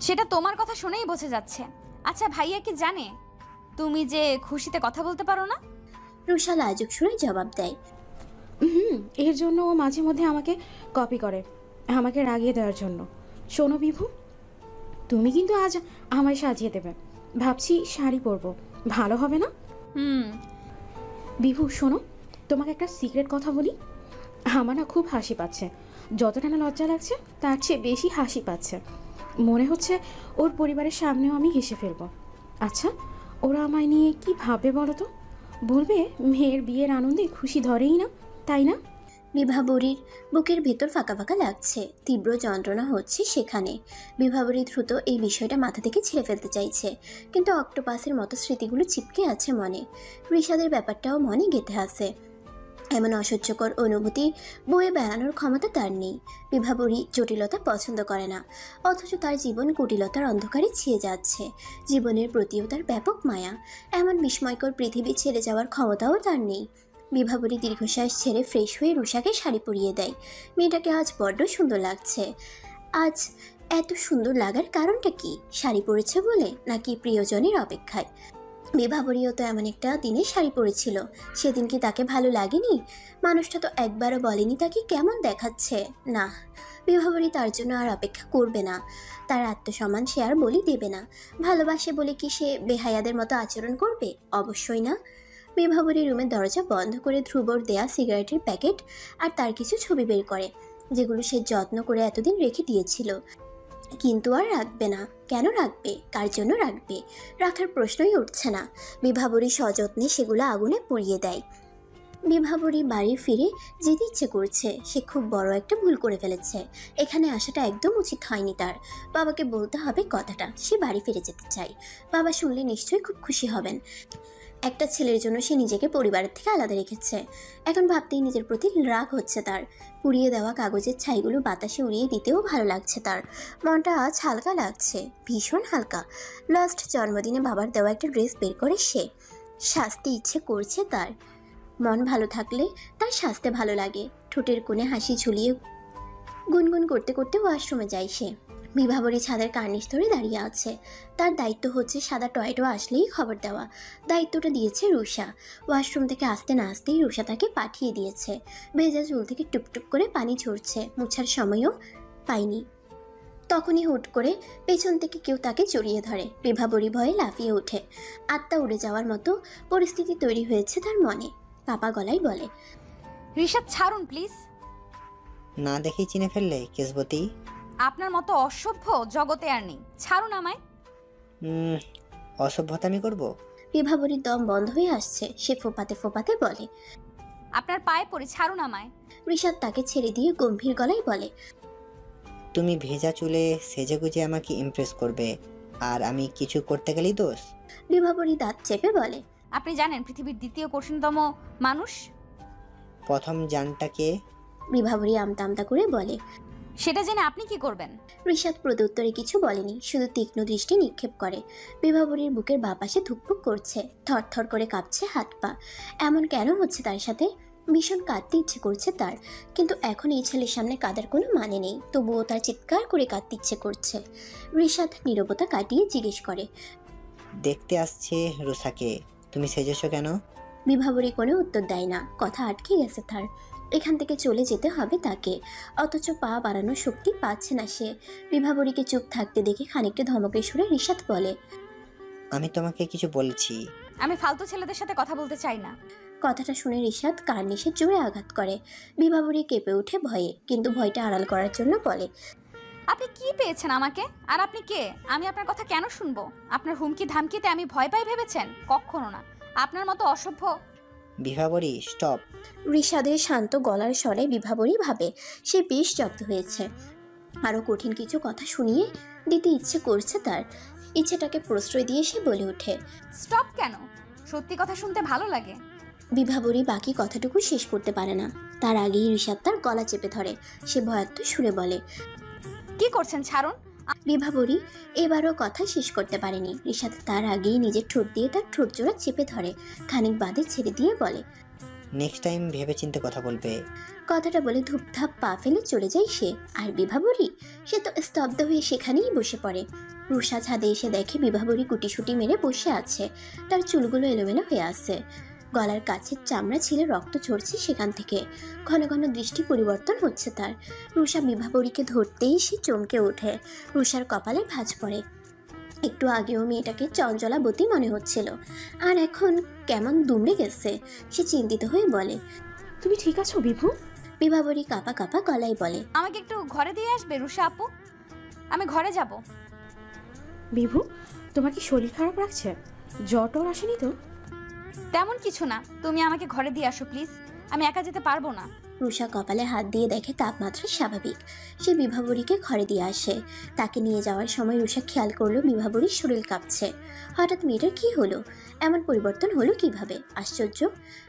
সেটা তোমার কথা শুনেই বোঝা যাচ্ছে। আচ্ছা ভাইয়া কি জানে তুমি যে খুশিতে কথা বলতে পারো না? রুষা লাজুক সুরে জবাব দেয়। এর জন্য ও মাঝে মধ্যে আমাকে কপি করে, আমাকে রাগিয়ে দেওয়ার জন্য। শোনো বিভু, তুমি কিন্তু আজ আমায় সাজিয়ে দেবে। ভাবছি শাড়ি পরবো, ভালো হবে না? বিভু শোনো, তোমাকে একটা সিক্রেট কথা বলি। আমার না খুব হাসি পাচ্ছে। যতটা না লজ্জা লাগছে তার চেয়ে বেশি হাসি পাচ্ছে। মনে হচ্ছে ওর পরিবারের সামনেও আমি হেসে ফেলবো। আচ্ছা, ওরা আমায় নিয়ে কি ভাববে বলো তো? বলবে মেয়ের বিয়ের আনন্দে খুশি ধরেই না, তাই না? বিভাবরীর বুকের ভেতর ফাঁকা ফাঁকা লাগছে। তীব্র যন্ত্রণা হচ্ছে সেখানে। বিভাবরী দ্রুত এই বিষয়টা মাথা থেকে ছিঁড়ে ফেলতে চাইছে, কিন্তু অক্টোপাসের মতো স্মৃতিগুলো চিপকে আছে মনে। ঋষাদের ব্যাপারটাও মনে গেঁথে আছে। এমন অসহ্যকর অনুভূতি বয়ে বেড়ানোর ক্ষমতা তার নেই। বিভাবরী জটিলতা পছন্দ করে না, অথচ তার জীবন কুটিলতার অন্ধকারে ছেয়ে যাচ্ছে। জীবনের প্রতিও তার ব্যাপক মায়া। এমন বিস্ময়কর পৃথিবী ছেড়ে যাওয়ার ক্ষমতাও তার নেই। বিভাবরী দীর্ঘশ্বাস ছেড়ে ফ্রেশ হয়ে রুষাকে শাড়ি পরিয়ে দেয়। মেয়েটাকে আজ বড্ড সুন্দর লাগছে। আজ এত সুন্দর লাগার কারণটা কি? শাড়ি পরেছে বলে, নাকি প্রিয়জনের অপেক্ষায়? বিভাবরীও তো এমন একটা দিনে শাড়ি পরেছিল। সেদিন কি তাকে ভালো লাগেনি? মানুষটা তো একবারও বলেনি তাকে কেমন দেখাচ্ছে। না, বিভাবরী তার জন্য আর অপেক্ষা করবে না। তার আত্মসম্মান সে আর বলি দেবে না। ভালোবাসে বলে কি সে বেহায়াদের মতো আচরণ করবে? অবশ্যই না। বিভাবরী রুমের দরজা বন্ধ করে ধ্রুবর দেয়া সিগারেটের প্যাকেট আর তার কিছু ছবি বের করে, যেগুলো সে যত্ন করে এতদিন রেখে দিয়েছিল। কিন্তু আর রাখবে না। কেন রাখবে? কার জন্য রাখবে? রাখার প্রশ্নই উঠছে না। বিভাবরী সযত্নে সেগুলো আগুনে পুড়িয়ে দেয়। বিভাবরী বাড়ি ফিরে যেতে ইচ্ছে করছে। সে খুব বড় একটা ভুল করে ফেলেছে। এখানে আসাটা একদম উচিত হয়নি তার। বাবাকে বলতে হবে কথাটা, সে বাড়ি ফিরে যেতে চায়। বাবা শুনলে নিশ্চয়ই খুব খুশি হবেন। একটা ছেলের জন্য সে নিজেকে পরিবারের থেকে আলাদা রেখেছে। এখন ভাবতেই নিজের প্রতি রাগ হচ্ছে তার। পুড়িয়ে দেওয়া কাগজের ছাইগুলো বাতাসে উড়িয়ে দিতেও ভালো লাগছে তার। মনটা আজ হালকা লাগছে, ভীষণ হালকা। লাস্ট জন্মদিনে বাবার দেওয়া একটা ড্রেস বের করে সে সাজতে ইচ্ছে করছে তার। মন ভালো থাকলে তার সাজতে ভালো লাগে। ঠোঁটের কোণে হাসি ঝুলিয়ে গুনগুন করতে করতে ওয়াশরুমে যায় সে। বিভাবরী ছাদের কার্নিশ ধরে দাঁড়িয়ে আছে। তার দায়িত্ব হচ্ছে সাদা টয়টো আসলেই খবর দেওয়া। দায়িত্বটা দিয়েছে রুষা। ওয়াশরুম থেকে আসতে না আসতেই রুষা তাকে পাঠিয়ে দিয়েছে। ভেজা চুল থেকে টুপটুপ করে পানি ঝরছে, মুছার সময়ও পায়নি। তখনই হুট করে পেছন থেকে কেউ তাকে জড়িয়ে ধরে। বিভাবরী ভয়ে লাফিয়ে ওঠে। আত্মা উড়ে যাওয়ার মতো পরিস্থিতি তৈরি হয়েছে তার মনে। কাপা গলায় বলে, ঋষাদ ছাড়ুন প্লিজ। না দেখেই চিনে ফেললে কেশবতী? আপনার মতো অসভ্য জগতে আর নেই, ছাড়ুন আমায়। অসভ্যতা আমি করবো? বিভাবরীর দম বন্ধ হয়ে আসছে। সে ফোপাতে ফোপাতে বলে, আপনার পায়ে পড়ে, ছাড়ুন আমায়। রিশাদ তাকে ছেড়ে দিয়ে গম্ভীর গলায় বলে, তুমি ভেজা চুলে সেজেগুজে আমাকে ইমপ্রেস করবে, আর আমি কিছু করতে গেলেই দোষ। বিভাবরী দাঁত চেপে বলে, আপনি জানেন পৃথিবীর দ্বিতীয় কঠিনতম মানুষ? প্রথম জানটাকে বিভাবরী আমতা আমতা করে বলে। সেটা জেনে আপনি কি করবেন? রিশাদ প্রত্যুত্তরে কিছু বলেনি, শুধু তীক্ষ্ণ দৃষ্টি নিক্ষেপ করে। বিভাবরীর বুকের বাপাশে ধুকপুক করছে, থরথর করে কাঁপছে হাত পা। এমন কেন হচ্ছে তার সাথে? ভীষণ কাঁদতে ইচ্ছে করছে তার, কিন্তু এখন এই ছেলের সামনে কাঁদার কোনো মানে নেই, তবুও তার চিৎকার করে কাঁদতে ইচ্ছে করছে। রিশাদ নীরবতা কাটিয়ে জিজ্ঞেস করে, দেখতে আসছে রুষাকে, তুমি সেজেছো কেন? বিভাবরী কোনো উত্তর দেয় না, কথা আটকে গেছে তার। এখান থেকে চলে যেতে হবে তাকে, অথচ পা বাড়ানোর শক্তি পাচ্ছে না সে। বিভাবরীকে চুপ থাকতে দেখে খানিকটা ধমকের সুরে রিশাদ বলে, আমি তোমাকে কিছু বলছি। আমি ফালতু ছেলেদের সাথে কথা বলতে চাই না। কথাটা শুনে রিশাদ কার্নিশে জোরে আঘাত করে। বিভাবরী কেঁপে ওঠে ভয়ে, কিন্তু ভয়টা আড়াল করার জন্য বলে, আপনি কি পেয়েছেন আমাকে? আর আপনি কে? আমি আপনার কথা কেন শুনবো? আপনার হুমকি ধামকিতে আমি ভয় পাই ভেবেছেন? কখনো না। আপনার মতো অসভ্য। বিভাবরী স্টপ। রিশাদের শান্ত গলার স্বরে বিভাবরী ভাবে সে বেশ জব্দ হয়েছে। আরও কঠিন কিছু কথা শুনিয়ে দিতে ইচ্ছে করছে তার। ইচ্ছেটাকে প্রশ্রয় দিয়ে সে বলে ওঠে, স্টপ কেন? সত্যি কথা শুনতে ভালো লাগে। বিভাবরী বাকি কথাটুকু শেষ করতে পারে না, তার আগেই রিশাদ তার গলা চেপে ধরে। সে ভয়াত্মক সুরে বলে, কি করছেন? ছাড়ুন। বিভাবরী এবারও কথা শেষ করতে পারেনি। রিশাদ তার আগেই নিজের ঠোঁট দিয়ে তার ঠোঁট জোড়া চেপে ধরে, খানিক বাদে ছেড়ে দিয়ে বলে, নেক্সট টাইম ভেবেচিন্তে কথা বলবে। কথাটা বলে ধূপধাপ পা ফেলে চলে যায় সে। আর বিভাবরী, সে তো স্তব্ধ হয়ে সেখানেই বসে পড়ে। রুষা ছাদে এসে দেখে বিভাবরী গুটিসুটি মেরে বসে আছে, তার চুলগুলো এলোমেলো হয়ে আছে, গলার কাছের চামড়া ছিলে রক্ত ঝরছে সেখান থেকে। ঘন ঘন দৃষ্টি পরিবর্তন হচ্ছে তার। রুষা বিভাবরীকে ধরতেই সে চমকে ওঠে। রুষার কপালে ভাঁজ পড়ে। একটু আগেও মেয়েটাকে চঞ্চলাবতী মনে হচ্ছিল, আর এখন কেমন দুমড়ে গেছে। সে চিন্তিত হয়ে বলে, তুমি ঠিক আছো বিভু? বিভাবরী কাঁপা কাঁপা গলায় বলে, আমাকে একটু ঘরে দিয়ে আসবে রুষা আপু? আমি ঘরে যাব। বিভু, তোমার কি শরীর খারাপ লাগছে? জ্বর টর আসেনি তো? তেমন কিছু না, তুমি আমাকে ঘরে দিয়ে আসো প্লিজ। আমি একা যেতে পারবো না। রুষা কপালে হাত দিয়ে দেখে তাপমাত্রা স্বাভাবিক। সে বিভাবরীকে ঘরে দিয়ে আসে। তাকে নিয়ে যাওয়ার সময় রুষা খেয়াল করলো বিভাবরীর শরীর কাঁপছে। হঠাৎ মেয়েটার কি হলো? এমন পরিবর্তন হলো কিভাবে? আশ্চর্য।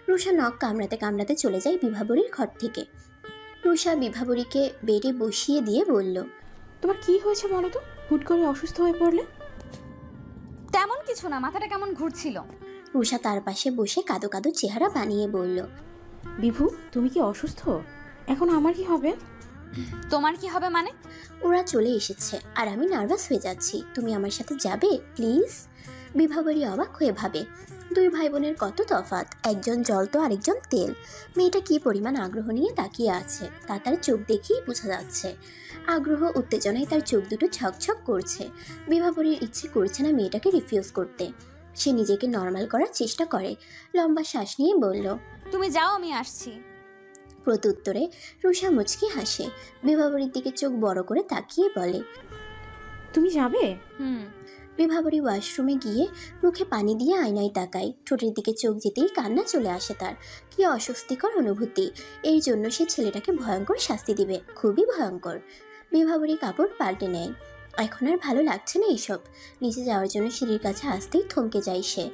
রুষা নখ কামড়াতে কামড়াতে চলে যায় বিভাবরীর ঘর থেকে। রুষা বিভাবরীকে বেডে বসিয়ে দিয়ে বলল, তোমার কি হয়েছে বলো তো? হুট করে অসুস্থ হয়ে পড়লে? তেমন কিছু না, মাথাটা কেমন ঘুরছিল। রুষা তার পাশে বসে কাঁদো কাঁদো চেহারা বানিয়ে বলল, বিভু, তুমি কি অসুস্থ? এখন আমার কি হবে? তোমার কি হবে মানে? ওরা চলে এসেছে আর আমি নার্ভাস হয়ে যাচ্ছি, তুমি আমার সাথে যাবে প্লিজ? বিভাবরী অবাক হয়ে ভাবে, দুই ভাই বোনের কত তফাৎ, একজন জল তো আরেকজন তেল। মেয়েটা কি পরিমাণ আগ্রহ নিয়ে তাকিয়ে আছে তা তার চোখ দেখেই বোঝা যাচ্ছে। আগ্রহ উত্তেজনায় তার চোখ দুটো ছকছক করছে। বিভাবরীর ইচ্ছে করছে না মেয়েটাকে রিফিউজ করতে। সে নিজেকে নর্মাল করার চেষ্টা করে, লম্বা শ্বাস নিয়ে বলল, তুমি যাও, আমি আসছি। প্রত্যুত্তরে রুষা মুচকি হাসে। বিভাবরীর দিকে চোখ বড় করে তাকিয়ে বলে, তুমি যাবে? বিভাবরী ওয়াশরুমে গিয়ে মুখে পানি দিয়ে আয়নায় তাকায়। ঠোঁটের দিকে চোখ যেতেই কান্না চলে আসে তার। কি অস্বস্তিকর অনুভূতি। এই জন্য সে ছেলেটাকে ভয়ঙ্কর শাস্তি দিবে, খুবই ভয়ঙ্কর। বিভাবরী কাপড় পাল্টে নেয়। এখন আর ভালো লাগছে না এইসব। নিচে যাওয়ার জন্য সিঁড়ির কাছে আসতেই থমকে যায় সে।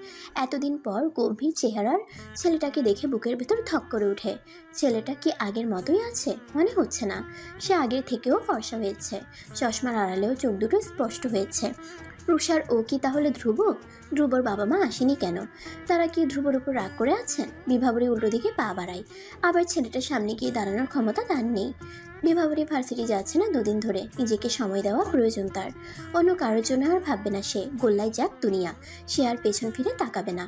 এতদিন পর গম্ভীর চেহারার ছেলেটাকে দেখে বুকের ভেতর ধক করে ওঠে। ছেলেটা কি আগের মতোই আছে? মনে হচ্ছে না। সে আগের থেকেও ফর্সা হয়েছে, চশমার আড়ালেও চোখ দুটো স্পষ্ট হয়েছে। রুষার ও কি তাহলে ধ্রুব? ধ্রুবর বাবা মা আসেনি কেন? তারা কি ধ্রুবর উপর রাগ করে আছেন? বিভাবরী উল্টো দিকে পা বাড়ায়। আবার ছেলেটার সামনে গিয়ে দাঁড়ানোর ক্ষমতা তার নেই। বিভাবরী ভার্সিটি যাচ্ছে না দুদিন ধরে, নিজেকে সময় দেওয়া প্রয়োজন তার। অন্য কারোর জন্য আর ভাববে না সে, গোল্লায় যাক দুনিয়া। সে আর পেছন ফিরে তাকাবে না।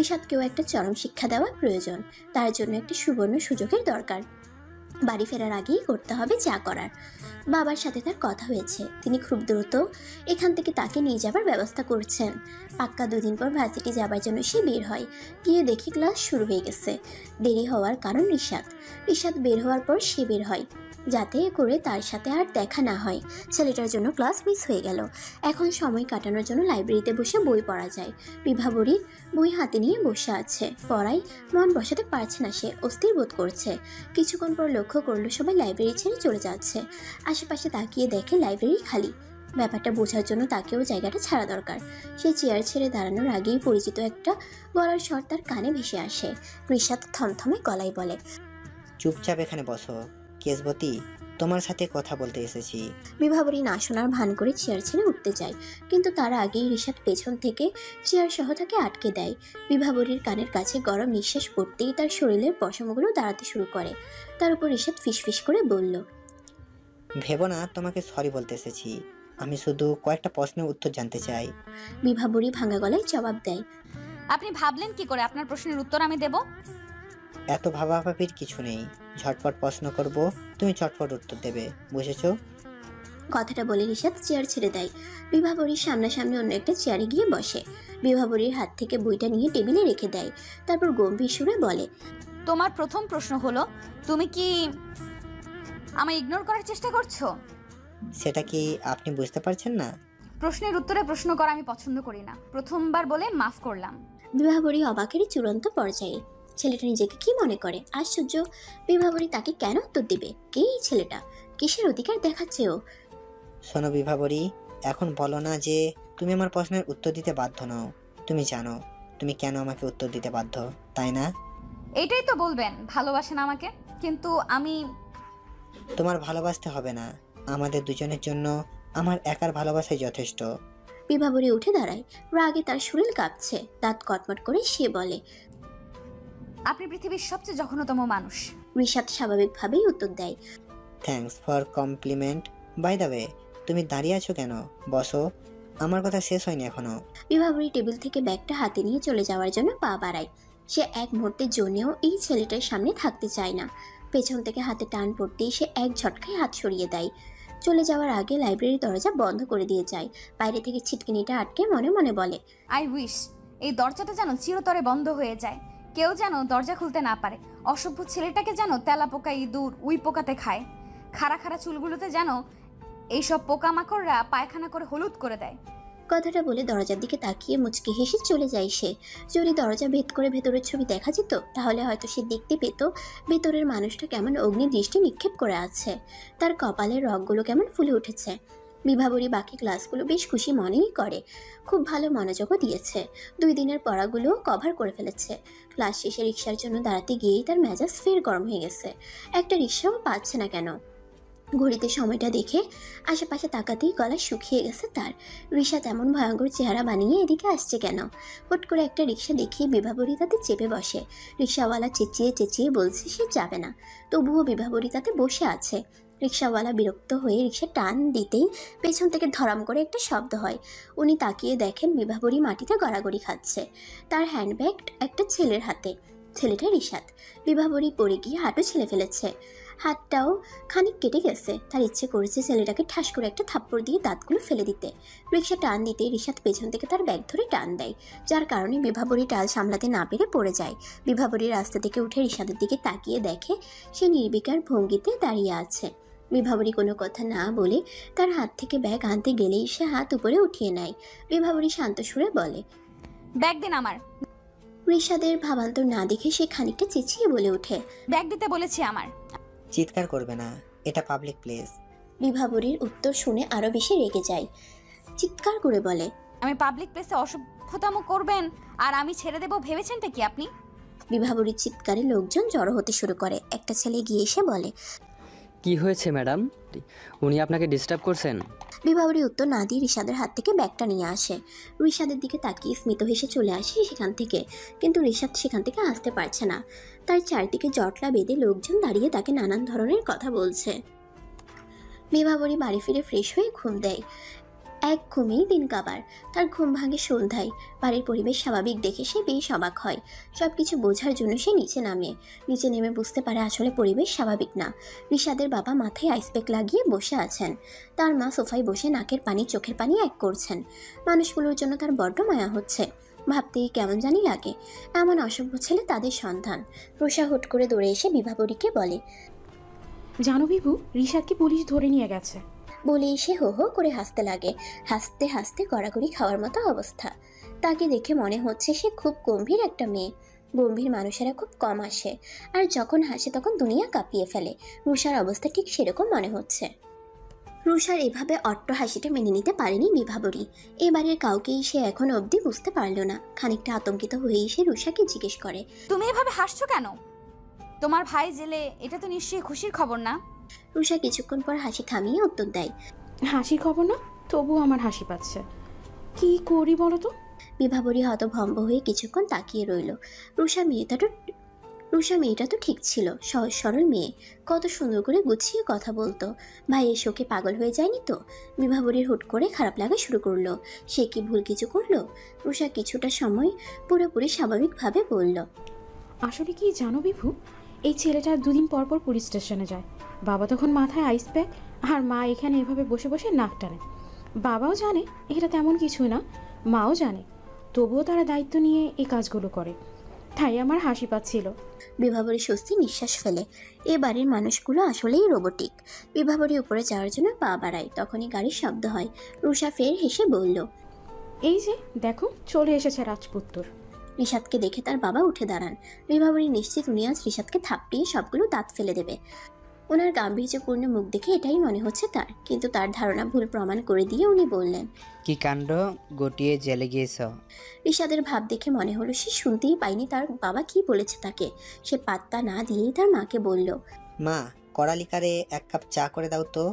ঋষাদকেও একটা চরম শিক্ষা দেওয়া প্রয়োজন, তার জন্য একটি সুবর্ণ সুযোগের দরকার। বাড়ি ফেরার আগেই করতে হবে যা করার। বাবার সাথে তার কথা হয়েছে, তিনি খুব দ্রুত এখান থেকে তাকে নিয়ে যাবার ব্যবস্থা করছেন। পাক্কা দুদিন পর ভার্সিটি যাবার জন্য সে বের হয়। গিয়ে দেখি ক্লাস শুরু হয়ে গেছে। দেরি হওয়ার কারণ ঋষাদ বের হওয়ার পর সে বের হয়। যাতে করে তার সাথে আর দেখা না হয়। ছেলেটার জন্য ক্লাস মিস হয়ে গেল। এখন সময় কাটানোর জন্য লাইব্রেরিতে বসে বই পড়া যায়। বিভাবরী বই হাতে নিয়ে বসে আছে, পড়ায় মন বসাতে পারছে না, সে অস্থির বোধ করছে। কিছুক্ষণ পর লক্ষ্য করলো সবাই লাইব্রেরি ছেড়ে চলে যাচ্ছে। আশেপাশে তাকিয়ে দেখে লাইব্রেরি খালি। ব্যাপারটা বোঝার জন্য তাকেও জায়গাটা ছাড়া দরকার। সে চেয়ার ছেড়ে দাঁড়ানোর আগেই পরিচিত একটা গলার স্বর তার কানে ভেসে আসে। রিশাদ থমথমে গলায় বলে, চুপচাপ এখানে বসো, কেসবতী, তোমার সাথে কথা বলতে এসেছি। বিভাবরী না শোনার ভান করে চেয়ার ছেড়ে উঠতে যায়, কিন্তু তার আগেই রিশাদ পেছন থেকে চেয়ার সহ তাকে আটকে দেয়। বিভাবরীর কানের কাছে গরম নিঃশ্বাস পড়তেই তার শরীরের পশমগুলো দাঁড়াতে শুরু করে। তার উপর রিশাদ ফিসফিস করে বলল, ভেবো না তোমাকে সরি বলতে এসেছি, আমি শুধু কয়েকটা প্রশ্নের উত্তর জানতে চাই। বিভাবরী ভাঙা গলায় জবাব দেয়, আপনি ভাবলেন কি করে আপনার প্রশ্নের উত্তর আমি দেব? এত ভাবাভাবির কিছু নেই, ঝটপট প্রশ্ন করব, তুমি চটপট উত্তর দেবে, বুঝেছো? কথাটা বলে রিশাদ চেয়ার ছেড়ে দেয়। বিভাবরীর সামনাসামনি অন্য একটা চেয়ারে গিয়ে বসে। বিভাবরীর হাত থেকে বইটা নিয়ে টেবিলে রেখে দেয়। তারপর গম্ভীর সুরে বলে, তোমার প্রথম প্রশ্ন হলো, তুমি কি আমায় ইগনোর করার চেষ্টা করছো? সেটা কি আপনি বুঝতে পারছেন না? প্রশ্নের উত্তরে প্রশ্ন করা আমি পছন্দ করি না। প্রথমবার বলে মাফ করলাম। বিভাবরী অবাকেরই চূড়ান্ত পর্যায়ে। ছেলেটা নিজেকে কি মনে করে? আশ্চর্য! বিভাবরী তাকে কেন উত্তর দিবে? কে এই ছেলেটা? কিসের অধিকার দেখাচ্ছে ও? শোনো বিভাবরী, এখন বলো না যে তুমি আমার প্রশ্নের উত্তর দিতে বাধ্য নও। তুমি জানো তুমি কেন আমাকে উত্তর দিতে বাধ্য, তাই না? এটাই তো বলবেন ভালোবাসেন আমাকে, কিন্তু আমি তোমার ভালোবাসতে হবে না, আমাদের দুজনের জন্য আমার একার ভালোবাসাই যথেষ্ট। বিভাবরী উঠে দাঁড়ায়, রাগে তার শরীর কাঁপছে। দাঁত কটমট করে সে বলে, আপনি পৃথিবীর সবচেয়ে জঘন্যতম মানুষ। রিশাদ স্বাভাবিকভাবেই উত্তর দেয়, thanks for compliment. By the way, তুমি দাঁড়িয়ে আছো কেন? বসো, আমার কথা শেষ হয়নি এখনো। বিভাবরী টেবিল থেকে ব্যাগটা হাতে নিয়ে চলে যাওয়ার জন্য পা বাড়ায়। সে এক মুহূর্তের জন্যেও এই ছেলেটার সামনে থাকতে চায় না। পেছন থেকে হাতে টান পড়তেই সে এক ঝটকায় হাত সরিয়ে দেয়। চলে যাওয়ার আগে লাইব্রেরির দরজা বন্ধ করে দিয়ে যায়। বাইরে থেকে ছিটকিনিটা আটকে মনে মনে বলে, আই উইশ এই দরজাটা যেন চিরতরে বন্ধ হয়ে যায়, কেউ যেন দরজা খুলতে না পারে। অসভ্য ছেলেটাকে যেন তেলাপোকা, ইঁদুর, উই পোকাতে খায়। খাড়া খাড়া চুলগুলোতে যেন এইসব পোকামাকড়রা পায়খানা করে হলুদ করে দেয়। কথাটা বলে দরজার দিকে তাকিয়ে মুচকি হেসে চলে যায় সে। যদি দরজা ভেদ করে ভেতরের ছবি দেখা যেত, তাহলে হয়তো সে দেখতে পেত ভেতরের মানুষটা কেমন অগ্নি দৃষ্টি নিক্ষেপ করে আছে, তার কপালের রগগুলো কেমন ফুলে উঠেছে। বিভাবরী বাকি ক্লাসগুলো বেশ খুশি মনেই করে, খুব ভালো মনোযোগও দিয়েছে। 2 দিনের পড়াগুলোও কভার করে ফেলেছে। ক্লাস শেষে রিক্সার জন্য দাঁড়াতে গিয়েই তার মেজাজ ফের গরম হয়ে গেছে। একটা রিক্সাও পাচ্ছে না কেন। ঘড়িতে সময়টা দেখে আশেপাশে তাকাতেই গলা শুকিয়ে গেছে তার। রিশাদ এমন ভয়ঙ্কর চেহারা বানিয়ে এদিকে আসছে কেন? হুট করে একটা রিক্সা দেখিয়ে বিভাবরী তাতে চেপে বসে। রিক্সাওয়ালা চেঁচিয়ে চেঁচিয়ে বলছে সে যাবে না, তবুও বিভাবরী তাতে বসে আছে। রিক্সাওয়ালা বিরক্ত হয়ে রিক্সা টান দিতেই পেছন থেকে ধরাম করে একটা শব্দ হয়। উনি তাকিয়ে দেখেন বিভাবরী মাটিতে গড়াগড়ি খাচ্ছে, তার হ্যান্ডব্যাগ একটা ছেলের হাতে। ছেলেটা রিশাদ। বিভাবরী পড়ে গিয়ে হাঁটু ছেলে ফেলেছে, হাতটাও খানিক কেটে গেছে। তার ইচ্ছে করেছে ছেলেটাকে ঠাস করে একটা থাপ্পড় দিয়ে দাঁতগুলো ফেলে দিতে। রিক্সা টান দিতে রিশাদ পেছন থেকে তার ব্যাগ ধরে টান দেয়, যার কারণে বিভাবরী টাল সামলাতে না পেরে পড়ে যায়। বিভাবরী রাস্তা থেকে উঠে রিশাদের দিকে তাকিয়ে দেখে সে নির্বিকার ভঙ্গিতে দাঁড়িয়ে আছে। বিভাবরী কোনো কথা না বলে তার হাত থেকে ব্যাগ আনতে গেলেই সে হাত উপরে উঠিয়ে নেয়। বিভাবরী শান্ত সুরে বলে, ব্যাগ দিন আমার। রিশাদের ভাবান্তর না দেখে সে খানিকটা চেঁচিয়ে বলে ওঠে, ব্যাগ দিতে বলেছি আমার। চিৎকার করবে না, এটা পাবলিক প্লেস। বিভাবরীর উত্তর শুনে আরো বেশি রেগে যায়। চিৎকার করে বলে, আমি পাবলিক প্লেসে অসভ্যতামো করবেন আর আমি ছেড়ে দেব ভেবেছেনটা কি আপনি? বিভাবরীর চিৎকারে লোকজন জড়ো হতে শুরু করে। একটা ছেলে গিয়ে এসে বলে, কি হয়েছে ম্যাডাম, উনি আপনাকে ডিস্টার্ব করছেন? বিভাবরী উত্তর না দিয়ে রিশাদের হাত থেকে ব্যাগটা নিয়ে আসে। রিশাদের দিকে তাকিয়ে স্মিত হেসে চলে আসে সেখান থেকে, কিন্তু রিশাদ সেখান থেকে আসতে পারছে না। তার চারদিকে জটলা বেঁধে লোকজন দাঁড়িয়ে তাকে নানান ধরনের কথা বলছে। বিভাবরী বাড়ি ফিরে ফ্রেশ হয়ে ঘুম দেয়। এক ঘুমেই দিন কাবার। তার ঘুম ভাঙে সন্ধ্যায়। বাড়ির পরিবেশ স্বাভাবিক দেখে সে বেশ অবাক হয়। সব কিছু বোঝার জন্য সে নিচে নেমে বুঝতে পারে আসলে পরিবেশ স্বাভাবিক না। রিশাদের বাবা মাথায় আইসপ্যাক লাগিয়ে বসে আছেন। তার মা সোফায় বসে নাকের পানি চোখের পানি এক করছেন। মানুষগুলোর জন্য তার বড্ড মায়া হচ্ছে। ভাবতেই কেমন জানি লাগে, এমন অসভ্য ছেলে তাদের সন্তান। রোষা হুট করে দৌড়ে এসে বিভাবরীকে বলে, জানো বিভু, রিশাদকে পুলিশ ধরে নিয়ে গেছে। বলে এসে হো হো করে হাসতে লাগে। হাসতে হাসতে গড়াগড়ি খাওয়ার মতো অবস্থা। তাকে দেখে মনে হচ্ছে সে খুব গম্ভীর একটা মেয়ে। গম্ভীর মানুষেরা খুব কম আসে, আর যখন হাসে তখন দুনিয়া কাঁপিয়ে ফেলে। রুষার অবস্থা ঠিক সেরকম মনে হচ্ছে। রুষার এভাবে অট্ট হাসিটা মেনে নিতে পারেনি বিভাবরী। এবারের কাউকেই সে এখন অবধি বুঝতে পারল না। খানিকটা আতঙ্কিত হয়েই সে রুষাকে জিজ্ঞেস করে, তুমি এভাবে হাসছো কেন? তোমার ভাই জেলে, এটা তো নিশ্চয়ই খুশির খবর না? রুষা কিছুক্ষণ পর হাসি থামিয়ে উত্তর দেয়, হাসির খবর না, তবুও আমার হাসি পাচ্ছে। কি করি বলো তো? বিভাবরী হতভম্ব হয়ে কিছুক্ষণ তাকিয়ে রইল। রুষা মেয়েটা তো ঠিক ছিল, সহজ সরল মেয়ে, কত সুন্দর করে গুছিয়ে কথা বলতো। ভাইয়ের শোকে পাগল হয়ে যায়নি তো? বিভাবরীর হুট করে খারাপ লাগা শুরু করলো। সে কি ভুল কিছু করলো? রুষা কিছুটা সময় পুরোপুরি স্বাভাবিকভাবে বলল, আসলে কি জানো বিভু, এই ছেলেটা 2 দিন পর পর পুলিশ স্টেশনে যায়। বাবা তখন মাথায় আইস প্যাক, আর মা এখানে এভাবে বসে বসে নাক টানে। বাবাও জানে এটা তেমন কিছুই না, মাও জানে, তবুও তারা দায়িত্ব নিয়ে এই কাজগুলো করে। তাই আমার হাসি পাচ্ছিল। বিভাবরী স্বস্তি নিঃশ্বাস ফেলে। এ বাড়ির মানুষগুলো আসলেই রোবটিক। বিভাবরী উপরে যাওয়ার জন্য পা বাড়ায়, তখনই গাড়ির শব্দ হয়। রুষা ফের হেসে বলল, এই যে দেখো, চলে এসেছে রাজপুত্তর। রিশাদকে দেখে তার বাবা উঠে দাঁড়ান। বিভাবরী নিশ্চিত উনি আজ রিশাদকে থাপড়িয়ে সবগুলো দাঁত ফেলে দেবে। ওনার গাম্ভীর্যপূর্ণ মুখ দেখে এটাই মনে হচ্ছে তার, কিন্তু তার ধারণা ভুল প্রমাণ করে দিয়ে উনি বললেন, কি কাণ্ড, গটিয়ে জেলে গিয়েছ? রিশাদের ভাব দেখে মনে হলো সে শুনতেই পায়নি তার বাবা কি বলেছে তাকে। সে পাত্তা না দিয়েই তার মাকে বলল, মা, কড়ালিকারে 1 কাপ চা করে দাও তো।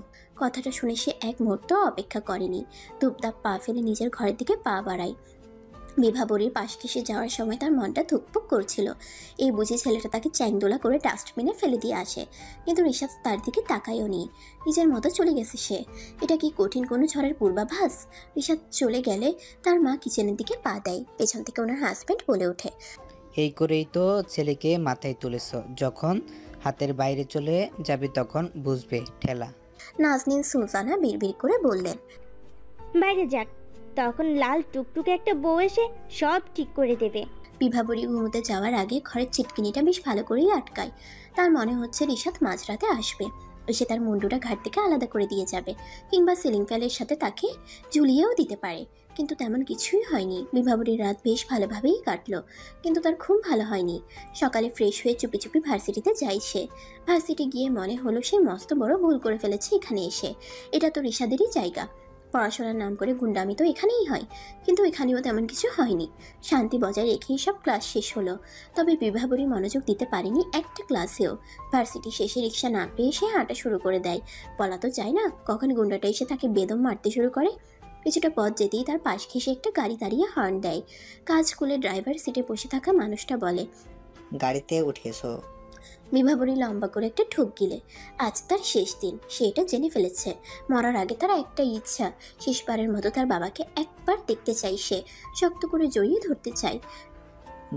কথাটা শুনে সে এক মুহূর্ত অপেক্ষা করেনি। ধূপধাপ পা ফেলে নিজের ঘরের দিকে পা বাড়ায়। বিভাবরীর পাশ ঘেঁষে যাওয়ার সময় তার মনটা ধুকপুক করছিল। এই বুঝি ছেলেটা তাকে চ্যাংদোলা করে ডাস্টবিনে ফেলে দিয়ে আসে, কিন্তু রিশাদ তার দিকে তাকায়ও নি। নিজের মতো চলে গেছে সে। এটা কি কঠিন কোনো ঝড়ের পূর্বাভাস? রিশাদ চলে গেলে তার মা কিচেনের দিকে পা দেয়। পেছন থেকে ওনার হাজব্যান্ড বলে ওঠে, এই করেই তো ছেলেকে মাথায় তুলেছ, যখন হাতের বাইরে চলে যাবে তখন বুঝবে ঠেলা। নাজনীন সুলতানা বিড়বিড় করে বললেন, বাইরে যাক, তখন লাল টুকটুকে একটা বউ এসে সব ঠিক করে দেবে। বিভাবরী ঘুমোতে যাওয়ার আগে ঘরের চিটকিনিটা বেশ ভালো করেই আটকায়। তার মনে হচ্ছে রিশাদ মাঝরাতে আসবে, এসে তার মুন্ডুটা ঘাট থেকে আলাদা করে দিয়ে যাবে, কিংবা সিলিং ফ্যানের সাথে তাকে ঝুলিয়েও দিতে পারে। কিন্তু তেমন কিছুই হয়নি। বিভাবরীর রাত বেশ ভালোভাবেই কাটলো, কিন্তু তার ঘুম ভালো হয়নি। সকালে ফ্রেশ হয়ে চুপি চুপি ভার্সিটিতে যায় সে। ভার্সিটি গিয়ে মনে হলো সে মস্ত বড় ভুল করে ফেলেছে এখানে এসে। এটা তো রিশাদেরই জায়গা, পড়াশোনার নাম করে গুন্ডামি তো এখানেই হয়, কিন্তু এখানেও তেমন কিছু হয়নি। শান্তি বজায় রেখেই সব ক্লাস শেষ হলো। তবে বিভাবরী মনোযোগ দিতে পারেনি একটা ক্লাসেও। ভার্সিটি শেষে রিক্সা না পেয়ে সে হাঁটা শুরু করে দেয়। বলা তো যায় না কখন গুন্ডাটা এসে তাকে বেদম মারতে শুরু করে। কিছুটা পথ যেতেই তার পাশ ঘেঁষে একটা গাড়ি দাঁড়িয়ে হর্ন দেয়। কাজ স্কুলে ড্রাইভার সিটে বসে থাকা মানুষটা বলে, গাড়িতে উঠেছো? বিভাবরী লম্বা করে একটা ঠুক গিলে। আজ তার শেষ দিন, সে এটা জেনে ফেলেছে। মরার আগে তার একটা ইচ্ছা, শেষবারের মতো তার বাবাকে একবার দেখতে চাই সে, শক্ত করে জড়িয়ে ধরতে চায়।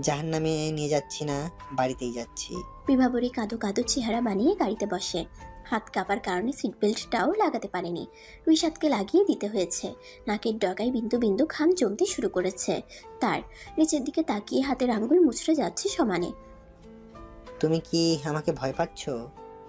জাহান্নামে নিয়ে যাচ্ছি না, বাড়িতেই যাচ্ছি। বিভাবরী কাঁদো কাঁদো চেহারা বানিয়ে গাড়িতে বসে। হাত কাঁপার কারণে সিট বেল্টটাও লাগাতে পারেনি, রিশাদকে লাগিয়ে দিতে হয়েছে। নাকের ডগায় বিন্দু বিন্দু ঘাম জমতে শুরু করেছে তার। নিচের দিকে তাকিয়ে হাতের আঙ্গুল মুচড়ে যাচ্ছে সমানে। তুমি কি আমাকে ভয় পাচ্ছ?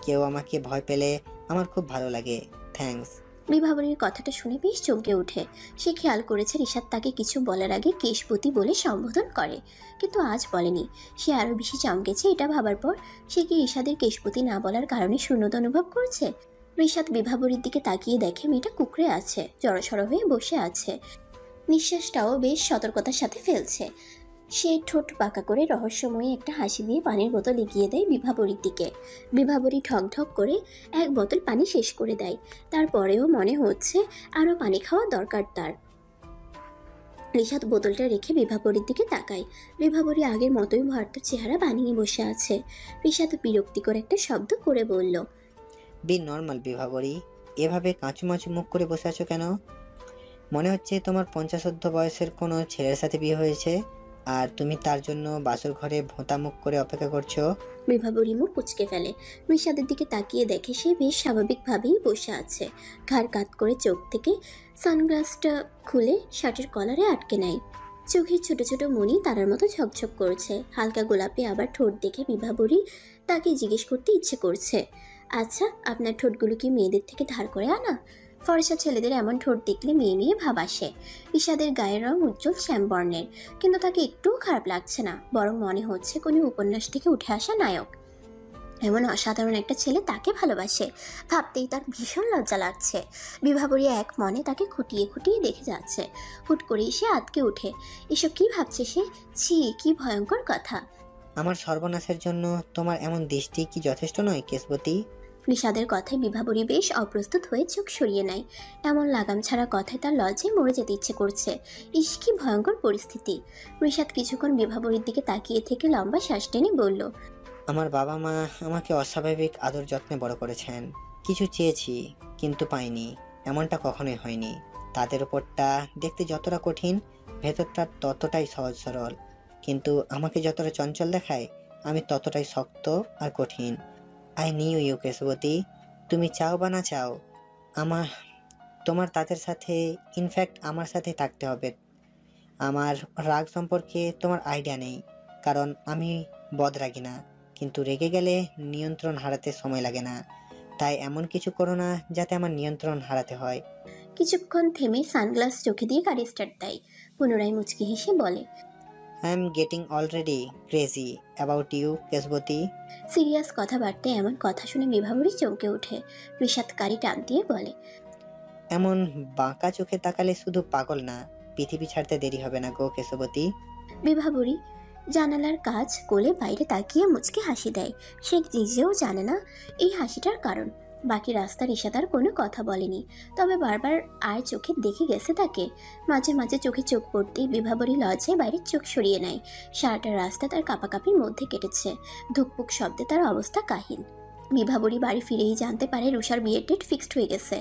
কেউ আমাকে ভয় পেলে আমার খুব ভালো লাগে। থ্যাঙ্কস। বিভাবরীর কথাটা শুনে বেশ চমকে ওঠে। সে খেয়াল করেছে রিশাদ তাকে কিছু বলার আগে কেশবতী বলে সম্বোধন করে, কিন্তু আজ বলেনি। সে আরও বেশি চমকেছে এটা ভাবার পর। সে কি রিশাদের কেশবতী না বলার কারণে শূন্যতা অনুভব করছে? রিশাদ বিভাবরীর দিকে তাকিয়ে দেখে মেয়েটা কুকড়ে আছে, জড়সড় হয়ে বসে আছে। নিঃশ্বাসটাও বেশ সতর্কতার সাথে ফেলছে। সে ঠোঁট বাঁকা করে রহস্যময়ী একটা হাসি দিয়ে পানির বোতল এগিয়ে দেয় বিভাবরীর দিকে। বিভাবরী ঠক ঠক করে 1 বোতল পানি শেষ করে দেয়। তারপরেও মনে হচ্ছে আরও পানি খাওয়া দরকার তার। রিশাদ বোতলটা রেখে বিভাবরীর দিকে তাকায়। বিভাবরী আগের মতোই ভয়ার্থ চেহারা বানিয়ে বসে আছে। রিশাদ বিরক্তিকর একটা শব্দ করে বলল, বি নর্মাল বিভাবরী, এভাবে কাঁচুমাচু মুখ করে বসে আছো কেন? মনে হচ্ছে তোমার 50 বয়সের কোনো ছেলের সাথে বিয়ে হয়েছে, আর তুমি তার জন্য বাসর ঘরে ভোঁতা মুখ করে অপেক্ষা করছো। বিভাবরী মুখ কুঁচকে ফেলে। রিশাদের দিকে তাকিয়ে দেখে সে বেশ স্বাভাবিকভাবেই বসে আছে। ঘাড় কাত করে চোখ থেকে সানগ্লাসটা খুলে শার্টের কলারে আটকে নেয়। চোখের ছোট ছোট মণি তারার মতো ঝকঝক করছে। হালকা গোলাপি আবার ঠোঁট দেখে বিভাবরী তাকে জিজ্ঞেস করতে ইচ্ছে করছে, আচ্ছা, আপনার ঠোঁটগুলো কি মেয়েদের থেকে ধার করে আনা? ফর্সা ছেলেদের এমন ঠোঁট দেখলে মেয়ে মেয়ে ভাব আসে। ঋষাদের গায়ের রং উজ্জ্বল শ্যামবর্ণের, কিন্তু তাকে একটুও খারাপ লাগছে না, বরং মনে হচ্ছে কোনো উপন্যাস থেকে উঠে আসা নায়ক। এমন অসাধারণ একটা ছেলে তাকে ভালোবাসে, ভাবতেই তার ভীষণ লজ্জা লাগছে। বিভাবরী এক মনে তাকে খুঁটিয়ে খুঁটিয়ে দেখে যাচ্ছে। হুট করেই সে আঁতকে উঠে। এসব কি ভাবছে সে? ছি, কি ভয়ঙ্কর কথা। আমার সর্বনাশের জন্য তোমার এমন দৃষ্টি কি যথেষ্ট নয় কেশবতী? ঋষাদের কথায় বিভাবরী বেশ অপ্রস্তুত হয়ে চোখ সরিয়ে নেয়। এমন লাগাম ছাড়া কথায় তার লজ্জায় মরে যেতে ইচ্ছে করছে। ইস, কি ভয়ঙ্কর পরিস্থিতি। ঋষাদ কিছুক্ষণ বিভাবরীর দিকে তাকিয়ে থেকে লম্বা শ্বাস টেনে বলল, আমার বাবা মা আমাকে অস্বাভাবিক আদর যত্নে বড় করেছেন। কিছু চেয়েছি কিন্তু পাইনি, এমনটা কখনোই হয়নি। তাদের উপরটা দেখতে যতটা কঠিন, ভেতরটা ততটাই সহজ সরল। কিন্তু আমাকে যতটা চঞ্চল দেখায়, আমি ততটাই শক্ত আর কঠিন। I knew you Keshabati. তুমি চাও বা না চাও, তোমার তাদের সাথে, ইনফ্যাক্ট আমার সাথে থাকতে হবে। আমার রাগ সম্পর্কে তোমার আইডিয়া নেই, কারণ আমি বদরাগী না। কিন্তু রেগে গেলে নিয়ন্ত্রণ হারাতে সময় লাগে না। তাই এমন কিছু করো না যাতে আমার নিয়ন্ত্রণ হারাতে হয়। কিছুক্ষণ থেমে সানগ্লাস চোখে দিয়ে গাড়ি স্টার্ট দেয়। পুনরায় মুচকি হেসে বলে, I am getting already crazy about you Keshabati. Serious কথাবার্তায় এমন কথা শুনে বিভাবরী চমকে ওঠে। ঋষাদ গাড়ি টান দিয়ে বলে, এমন বাঁকা চোখে তাকালে শুধু পাগল না, পৃথিবী ছাড়তে দেরি হবে না গো কেশবতী। বিভাবরী জানালার কাজ কোলে বাইরে তাকিয়ে মুচকে হাসি দেয়। সে নিজেও জানে না এই হাসিটার কারণ। বাকি রাস্তার ইশারার কোনো কথা বলেনি, তবে বারবার আর চোখে দেখে গেছে তাকে। মাঝে মাঝে চোখে চোখ পড়তেই বিভাবরী লজ্জায় বাইরের চোখ সরিয়ে নেয়। সারাটা রাস্তা তার কাঁপাকাঁপির মধ্যে কেটেছে। ধুকপুক শব্দে তার অবস্থা কাহিল। বিভাবরী বাড়ি ফিরেই জানতে পারে রুষার বিয়ের ডেট ফিক্সড হয়ে গেছে।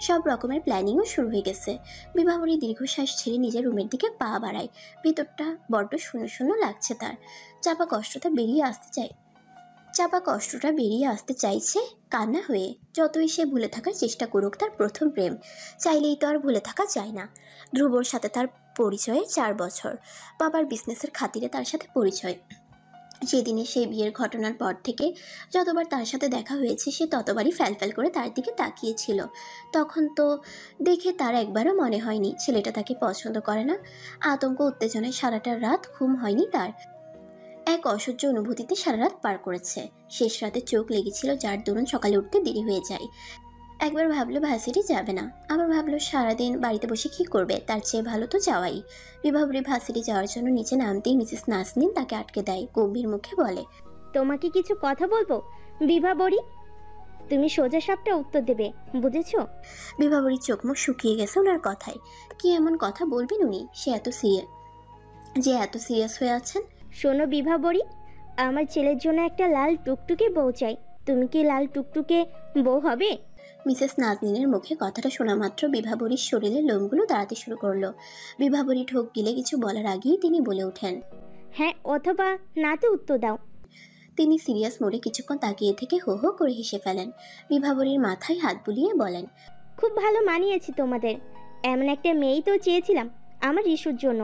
সব রকমের প্ল্যানিংও শুরু হয়ে গেছে। বিভাবরী দীর্ঘশ্বাস ছেড়ে নিজের রুমের দিকে পা বাড়ায়। ভেতরটা বড্ড শূন্য শূন্য লাগছে তার। চাপা কষ্টটা বেরিয়ে আসতে চাইছে কান্না হয়ে। যতই সে ভুলে থাকার চেষ্টা করুক তার প্রথম প্রেম, চাইলেই তো আর ভুলে থাকা যায় না। ধ্রুবর সাথে তার পরিচয়ে 4 বছর। বাবার বিজনেসের খাতিরে তার সাথে পরিচয়। সেদিনে সেই বিয়ের ঘটনার পর থেকে যতবার তার সাথে দেখা হয়েছে সে ততবারই ফ্যালফ্যাল করে তার দিকে তাকিয়েছিল। তখন তো দেখে তার একবারও মনে হয়নি ছেলেটা তাকে পছন্দ করে না। আতঙ্ক উত্তেজনায় সারাটা রাত ঘুম হয়নি তার। এক অসহ্য অনুভূতিতে সারা রাত পার করেছে। শেষ রাতে চোখ লেগেছিল, যার দরুন সকালে উঠতে দেরি হয়ে যায়। একবার ভাবলো ভার্সিটি যাবে না, আবার ভাবলো সারাদিন বাড়িতে বসে কি করবে, তার চেয়ে ভালো তো যাওয়াই। বিভাবরী ভার্সিটি যাওয়ার জন্য নিচে নামতেই মিসেস নাজনীন তাকে আটকে দেয়। গম্ভীর মুখে বলে, তোমাকে কিছু কথা বলবো বিভাবরী, তুমি সোজা সাপটা উত্তর দেবে, বুঝেছো? বিভাবরীর চোখ মুখ শুকিয়ে গেছে ওনার কথায়। কি এমন কথা বলবেন উনি এত সিরিয়াস হয়ে আছেন? শোনো বিভাবরী, আমার ছেলের জন্য একটা লাল টুকটুকে বউ চাই। তুমি কি লাল টুকটুকে বউ হবে? মিসেস নাজনীনের মুখে কথাটা শোনা মাত্র বিভাবরীর শরীরের লোমগুলো দাঁড়াতে শুরু করলো। বিভাবরী ঠোক গিলে কিছু বলার আগেই তিনি বলে ওঠেন, হ্যাঁ অথবা নাতে উত্তর দাও। তিনি সিরিয়াস মোড়ে কিছুক্ষণ তাকিয়ে থেকে হো হো করে হেসে ফেলেন। বিভাবরীর মাথায় হাত বুলিয়ে বলেন, খুব ভালো মানিয়েছে তোমাদের। এমন একটা মেয়েই তো চেয়েছিলাম আমার ইস্যুর জন্য।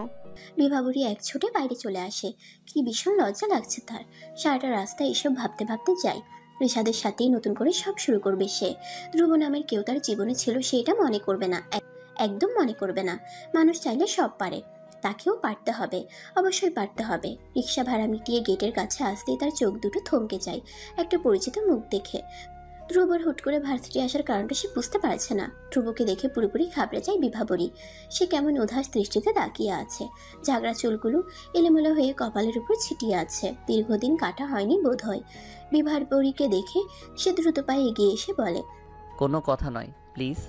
বিভাবরী এক ছুটে বাইরে চলে আসে। কি ভীষণ লজ্জা লাগছে তার। সারাটা রাস্তায় এসব ভাবতে ভাবতে যায়। ঋষাদের সাথেই নতুন করে সব শুরু করবে সে। ধ্রুব নামের কেউ তার জীবনে ছিল সেটা মনে করবে না, একদম মনে করবে না। মানুষ চাইলে সব পারে, তাকেও পারতে হবে, অবশ্যই পারতে হবে। রিক্সা ভাড়া মিটিয়ে গেটের কাছে আসতেই তার চোখ দুটো থমকে যায় একটা পরিচিত মুখ দেখে। ধ্রুবর হুট করে ভার্সিটি আসার কারণটা সে বুঝতে পারছে না। ধ্রুবকে দেখে পুরোপুরি ঘাবড়ে যায় বিভাবরী। সে কেমন উদাস দৃষ্টিতে তাকিয়ে আছে। ঝাগড়া চুলগুলো এলোমেলো হয়ে কপালের উপর ছিটিয়ে আছে। দীর্ঘদিন কাটা হয়নি বোধ হয়। বিভাবরীকে দেখে সে দ্রুত পায়ে এগিয়ে এসে বলে, কোনো কথা নয়, প্লিজ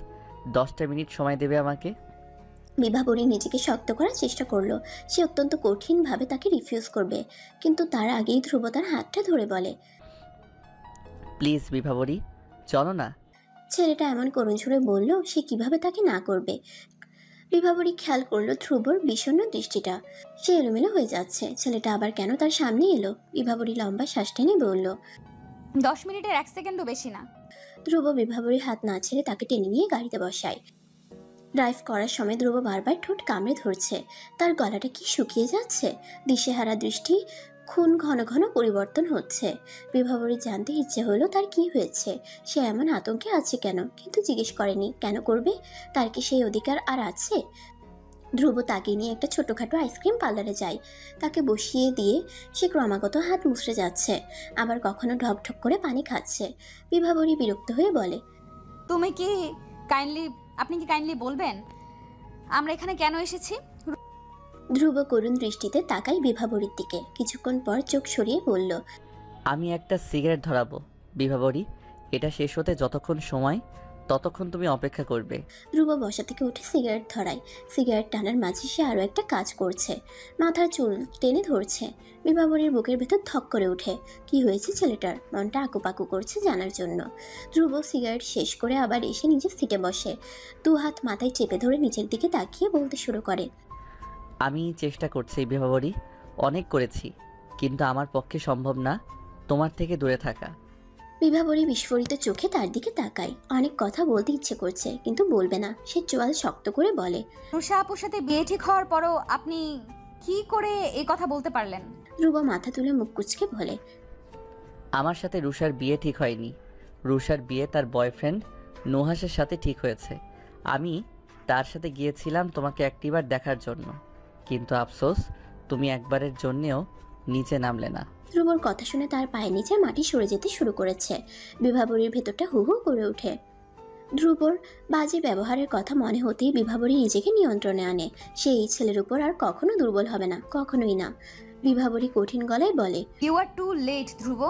10টা মিনিট সময় দেবে আমাকে। বিভাবরী নিজেকে শক্ত করার চেষ্টা করলো। সে অত্যন্ত কঠিনভাবে তাকে রিফিউজ করবে, কিন্তু তার আগেই ধ্রুব তার হাতটা ধরে বলে, প্লিজ বিভাবরী, চলো না। ছেলেটা এমন করুণ সুরে বলল, সে কিভাবে তাকে না করবে। বিভাবরী খেয়াল করলো ধ্রুবর বিষণ্ণ দৃষ্টিটা। সে এলোমেলো হয়ে যাচ্ছে। ছেলেটা আবার কেন তার সামনে এলো? বিভাবরী লম্বা শ্বাস টেনে বলল, 10 মিনিটের 1 সেকেন্ডও বেশি না। ধ্রুব বিভাবরীর হাত না ছেড়ে তাকে টেনে নিয়ে গাড়িতে বসায়। ড্রাইভ করার সময় ধ্রুব বারবার ঠোঁট কামড়ে ধরছে। তার গলাটা কি শুকিয়ে যাচ্ছে। দিশেহারা দৃষ্টি খুন ঘন ঘন পরিবর্তন হচ্ছে। বিভাবরী জানতে ইচ্ছে হলো তার কি হয়েছে, সে এমন আতঙ্কে আছে কেন, কিন্তু জিজ্ঞেস করেনি। কেন করবে? তার কি সেই অধিকার আর আছে? ধ্রুব তাকে নিয়ে একটা ছোটোখাটো আইসক্রিম পার্লারে যায়। তাকে বসিয়ে দিয়ে সে ক্রমাগত হাত মুছড়ে যাচ্ছে, আবার কখনো ঢকঢক করে পানি খাচ্ছে। বিভাবরী বিরক্ত হয়ে বলে, আপনি কি কাইন্ডলি বলবেন আমরা এখানে কেন এসেছি? ধ্রুব করুণ দৃষ্টিতে তাকাই বিভাবরীর দিকে। কিছুক্ষণ পর চোখ সরিয়ে বলল, আমি একটা সিগারেট ধরাবো বিভাবরী, এটা শেষ হতে যতক্ষণ সময় ততক্ষণ তুমি অপেক্ষা করবে। ধ্রুব বসা থেকে উঠে সিগারেট ধরায়। সিগারেট টানার মাঝে সে আরও একটা কাজ করছে, মাথার চুল টেনে ধরছে। বিভাবরীর বুকের ভেতর ধক করে ওঠে। কি হয়েছে ছেলেটার? মনটা আকুপাকু করছে জানার জন্য। ধ্রুব সিগারেট শেষ করে আবার এসে নিজের সিটে বসে, দু হাত মাথায় চেপে ধরে নিচের দিকে তাকিয়ে বলতে শুরু করে, আমি চেষ্টা করছি বিভাবরী, অনেক করেছি, কিন্তু আমার পক্ষে সম্ভব না তোমার থেকে দূরে থাকা। বিভাবরী বিস্ফোরিত চোখে তার দিকে তাকায়। অনেক কথা বলতে ইচ্ছে করছে, কিন্তু বলবে না। সে চোয়াল শক্ত করে বলে, রুষা আপুর সাথে বিয়ে ঠিক হওয়ার পরও আপনি কি করে এই কথা বলতে পারলেন? ধ্রুব মাথা তুলে মুখ কুঁচকে বলে, আমার সাথে রুষার বিয়ে ঠিক হয়নি। রুষার বিয়ে তার বয়ফ্রেন্ড নুহাসের সাথে ঠিক হয়েছে। আমি তার সাথে গিয়েছিলাম তোমাকে একটিবার দেখার জন্য, কিন্তু আফসোস তুমি একবারের জন্যেও নিচে নামলে না। ধ্রুবর কথা শুনে তার পায়ের নিচে মাটি সরে যেতে শুরু করেছে। বিভাবরীর ভেতরটা হু হু করে ওঠে। ধ্রুবর বাজে ব্যবহারের কথা মনে হতেই বিভাবরী নিজেকে নিয়ন্ত্রণে আনে। সে এই ছেলের উপর আর কখনো দুর্বল হবে না, কখনোই না। বিভাবরী কঠিন গলায় বলে, ইউ আর টু লেট ধ্রুব,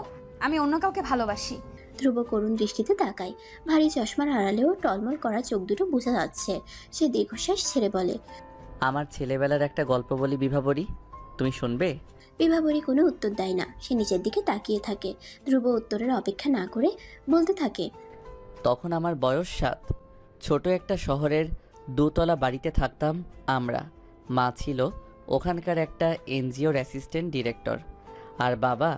আমি অন্য কাউকে ভালোবাসি। ধ্রুব করুণ দৃষ্টিতে তাকায়। ভারী চশমার আড়ালেও টলমল করা চোখ দুটো বোঝা যাচ্ছে। সে দীর্ঘশ্বাস ছেড়ে বলে, আমার ছেলেবেলার একটা গল্প বলি বিভাবরী, তুমি শুনবে? বিভাবরী কোনো উত্তর দেয় না। সে নিচের দিকে তাকিয়ে থাকে। ধ্রুব উত্তরের অপেক্ষা না করে বলতে থাকে, তখন আমার বয়স 7। ছোট একটা শহরের দোতলা বাড়িতে থাকতাম আমরা। মা ছিল ওখানকার একটা এনজিওর অ্যাসিস্ট্যান্ট ডিরেক্টর, আর বাবা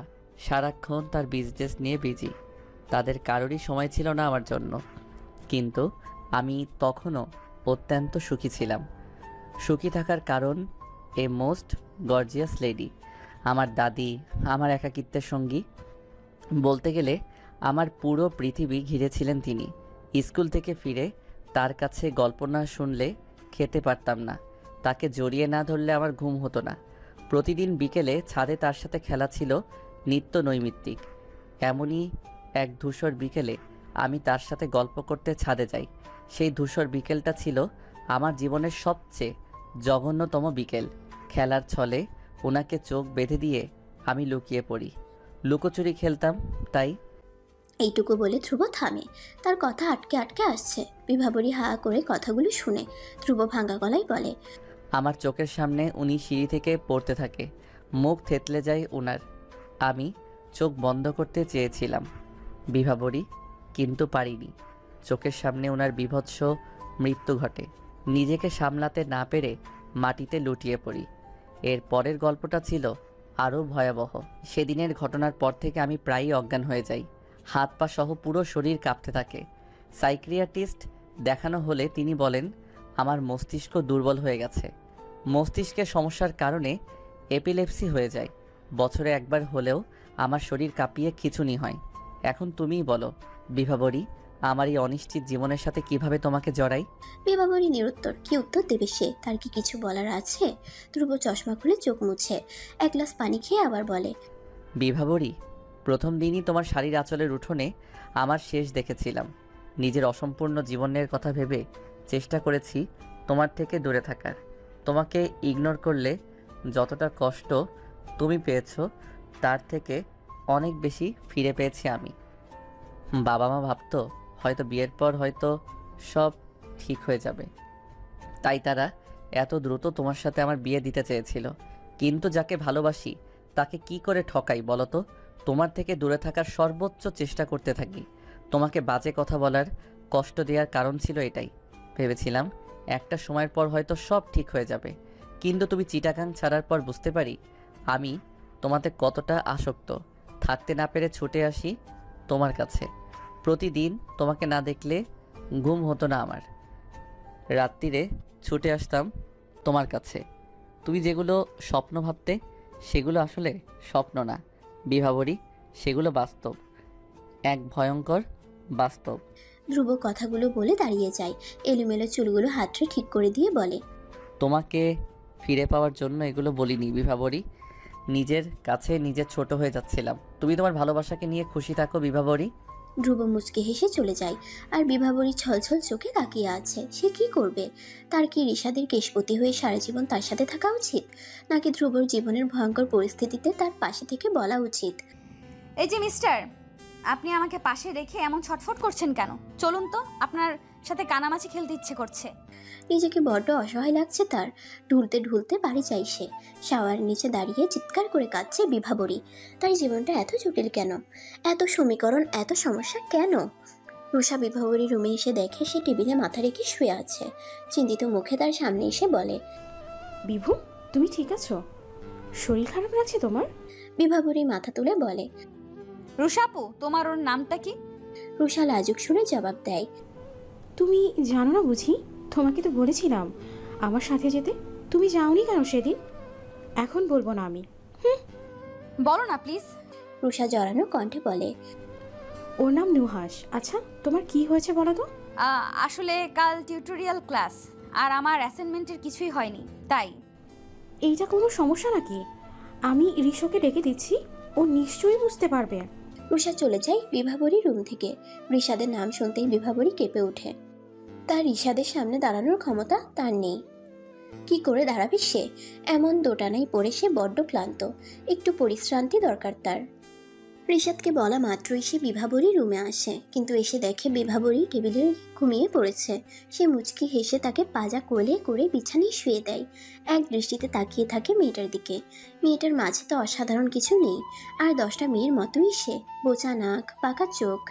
সারাক্ষণ তার বিজনেস নিয়ে বিজি। তাদের কারোরই সময় ছিল না আমার জন্য, কিন্তু আমি তখনও অত্যন্ত সুখী ছিলাম। সুখী থাকার কারণ এ মোস্ট গর্জিয়াস লেডি, আমার দাদি, আমার একাকিত্বের সঙ্গী। বলতে গেলে আমার পুরো পৃথিবী ঘিরেছিলেন তিনি। স্কুল থেকে ফিরে তার কাছে গল্প না শুনলে খেতে পারতাম না, তাকে জড়িয়ে না ধরলে আমার ঘুম হতো না। প্রতিদিন বিকেলে ছাদে তার সাথে খেলা ছিল নিত্য নৈমিত্তিক। এমনই এক ধূসর বিকেলে আমি তার সাথে গল্প করতে ছাদে যাই। সেই ধূসর বিকেলটা ছিল আমার জীবনের সবচেয়ে জঘন্যতম বিকেল। খেলার ছলে ওনাকে চোখ বেঁধে দিয়ে আমি লুকিয়ে পড়ি। লুকোচুরি খেলতাম তাই। এইটুকু বলে ধ্রুব থামে। তার কথা আটকে আটকে আসছে। বিভাবরী হা করে কথাগুলো শুনে। ধ্রুব ভাঙা গলায় বলে, আমার চোখের সামনে উনি সিঁড়ি থেকে পড়তে থাকে, মুখ থেতলে যায় ওনার। আমি চোখ বন্ধ করতে চেয়েছিলাম বিভাবরী, কিন্তু পারিনি। চোখের সামনে ওনার বীভৎস মৃত্যু ঘটে। নিজেকে সামলাতে না পেরে মাটিতে লুটিয়ে পড়ি। এর পরের গল্পটা ছিল আরও ভয়াবহ। সেদিনের ঘটনার পর থেকে আমি প্রায়ই অজ্ঞান হয়ে যাই। হাত পা সহ পুরো শরীর কাঁপতে থাকে। সাইকিয়াট্রিস্ট দেখানো হলে তিনি বলেন আমার মস্তিষ্ক দুর্বল হয়ে গেছে। মস্তিষ্কের সমস্যার কারণে এপিলেপসি হয়ে যায়। বছরে একবার হলেও আমার শরীর কাঁপিয়ে খিঁচুনি হয়। এখন তুমিই বলো বিভাবরী, আমার এই অনিশ্চিত জীবনের সাথে কিভাবে তোমাকে জড়াই? বিভাবরী নিরুত্তর। কি উত্তর দেবে সে? তার কি কিছু বলার আছে? ধ্রুব চশমা খুলে চোখ মুছে এক গ্লাস পানি খেয়ে আবার বলে, বিভাবরী, প্রথম দিনই তোমার শাড়ির আঁচলের উঠোনে আমার শেষ দেখেছিলাম। নিজের অসম্পূর্ণ জীবনের কথা ভেবে চেষ্টা করেছি তোমার থেকে দূরে থাকার। তোমাকে ইগনোর করলে যতটা কষ্ট তুমি পেয়েছো তার থেকে অনেক বেশি ফিরে পেয়েছি আমি। বাবা মা ভাবতো হয়তো বিয়ের পর হয়তো সব ঠিক হয়ে যাবে, তাই তারা এত দ্রুত তোমার সাথে আমার বিয়ে দিতে চেয়েছিল। কিন্তু যাকে ভালোবাসি তাকে কি করে ঠকাই বলো তো? তোমার থেকে দূরে থাকার সর্বোচ্চ চেষ্টা করতে থাকি। তোমাকে বাজে কথা বলার, কষ্ট দেওয়ার কারণ ছিল এটাই। ভেবেছিলাম একটা সময়ের পর হয়তো সব ঠিক হয়ে যাবে, কিন্তু তুমি চিটাগাং ছাড়ার পর বুঝতে পারি আমি তোমাতে কতটা আসক্ত। থাকতে না পেরে ছুটে আসি তোমার কাছে। প্রতিদিন তোমাকে না দেখলে ঘুম হতো না আমার। রাত্রিরে ছুটে আসতাম তোমার কাছে। তুমি যেগুলো স্বপ্ন ভাবতে সেগুলো আসলে স্বপ্ন না বিভাবরী, সেগুলো বাস্তব, এক ভয়ঙ্কর বাস্তব। ধ্রুব কথাগুলো বলে দাঁড়িয়ে যায়, এলোমেলো চুলগুলো হাতড়ে ঠিক করে দিয়ে বলে, তোমাকে ফিরে পাওয়ার জন্য এগুলো বলিনি বিভাবরী, নিজের কাছে নিজে ছোট হয়ে যাচ্ছিলাম। তুমি তোমার ভালোবাসাকে নিয়ে খুশি থাকো বিভাবরী। ধ্রুব মুচকে হেসে চলে যায়, আর বিভাবরী ছলছল চোখে তাকিয়ে আছে। সে কি করবে? তার কি ঋষাদের কেশপতি হয়ে সারা জীবন তার সাথে থাকা উচিত, নাকি ধ্রুবর জীবনের ভয়ঙ্কর পরিস্থিতিতে তার পাশে থেকে বলা উচিত, এই যে মিস্টার, আপনি আমাকে পাশে রেখে এমন ছটফট করছেন কেন? চলুন তো, আপনার সাথে কানামাছি খেলতে ইচ্ছে করছে। নিজেকে বড্ড অসহায় লাগছে তার। ঢুলতে ঢুলতে বাড়ি যায় সে। শাওয়ার নিচে দাঁড়িয়ে চিৎকার করে কাঁদছে বিভাবরী। তার জীবনটা এত জটিল কেন? এত সমীকরণ, এত সমস্যা কেন? রুষা বিভাবরী রুমে এসে দেখে সে টেবিলে মাথা রেখে শুয়ে আছে। চিন্তিত মুখে তার সামনে এসে বলে, বিভু, তুমি ঠিক আছো? শরীর খারাপ লাগছে তোমার? বিভাবরী মাথা তুলে বলে, রুষাপু, তোমার ওর নামটা কি? রুষা লাজুক সুরে জবাব দেয়, তুমি জানো না বুঝি? তোমাকে তো বলেছিলাম আমার সাথে যেতে, তুমি যাওনি কেন সেদিন? এখন বলবো না আমি। বলো না প্লিজ। রুষা জড়ানো কণ্ঠে বলে, ওর নাম নুহাস। আচ্ছা, তোমার কি হয়েছে বলো তো? আসলে কাল টিউটোরিয়াল ক্লাস, আর আমার অ্যাসাইনমেন্টের কিছুই হয়নি, তাই। এইটা কোনো সমস্যা নাকি? আমি ঋষকে ডেকে দিচ্ছি, ও নিশ্চয়ই বুঝতে পারবে। রুষা চলে যায় বিভাবরী রুম থেকে। ঋষাদের নাম শুনতেই বিভাবরী কেঁপে ওঠে। তার ঋষাদের সামনে দাঁড়ানোর ক্ষমতা তার নেই। কি করে দাঁড়াবে সে? এমন দোটানায় পড়ে সে বড্ড ক্লান্ত। একটু পরিশ্রান্তি দরকার তার। ঋষাদকে বলা মাত্রই সে বিভাবরী রুমে আসে, কিন্তু এসে দেখে বিভাবরী টেবিলে ঘুমিয়ে পড়েছে। সে মুচকি হেসে তাকে পাজা কোলে করে বিছানায় শুয়ে দেয়। এক দৃষ্টিতে তাকিয়ে থাকে মেয়েটার দিকে। মেয়েটার মাঝে তো অসাধারণ কিছু নেই, আর 10টা মেয়ের মতোই সে। বোচা নাক, পাকা চোখ,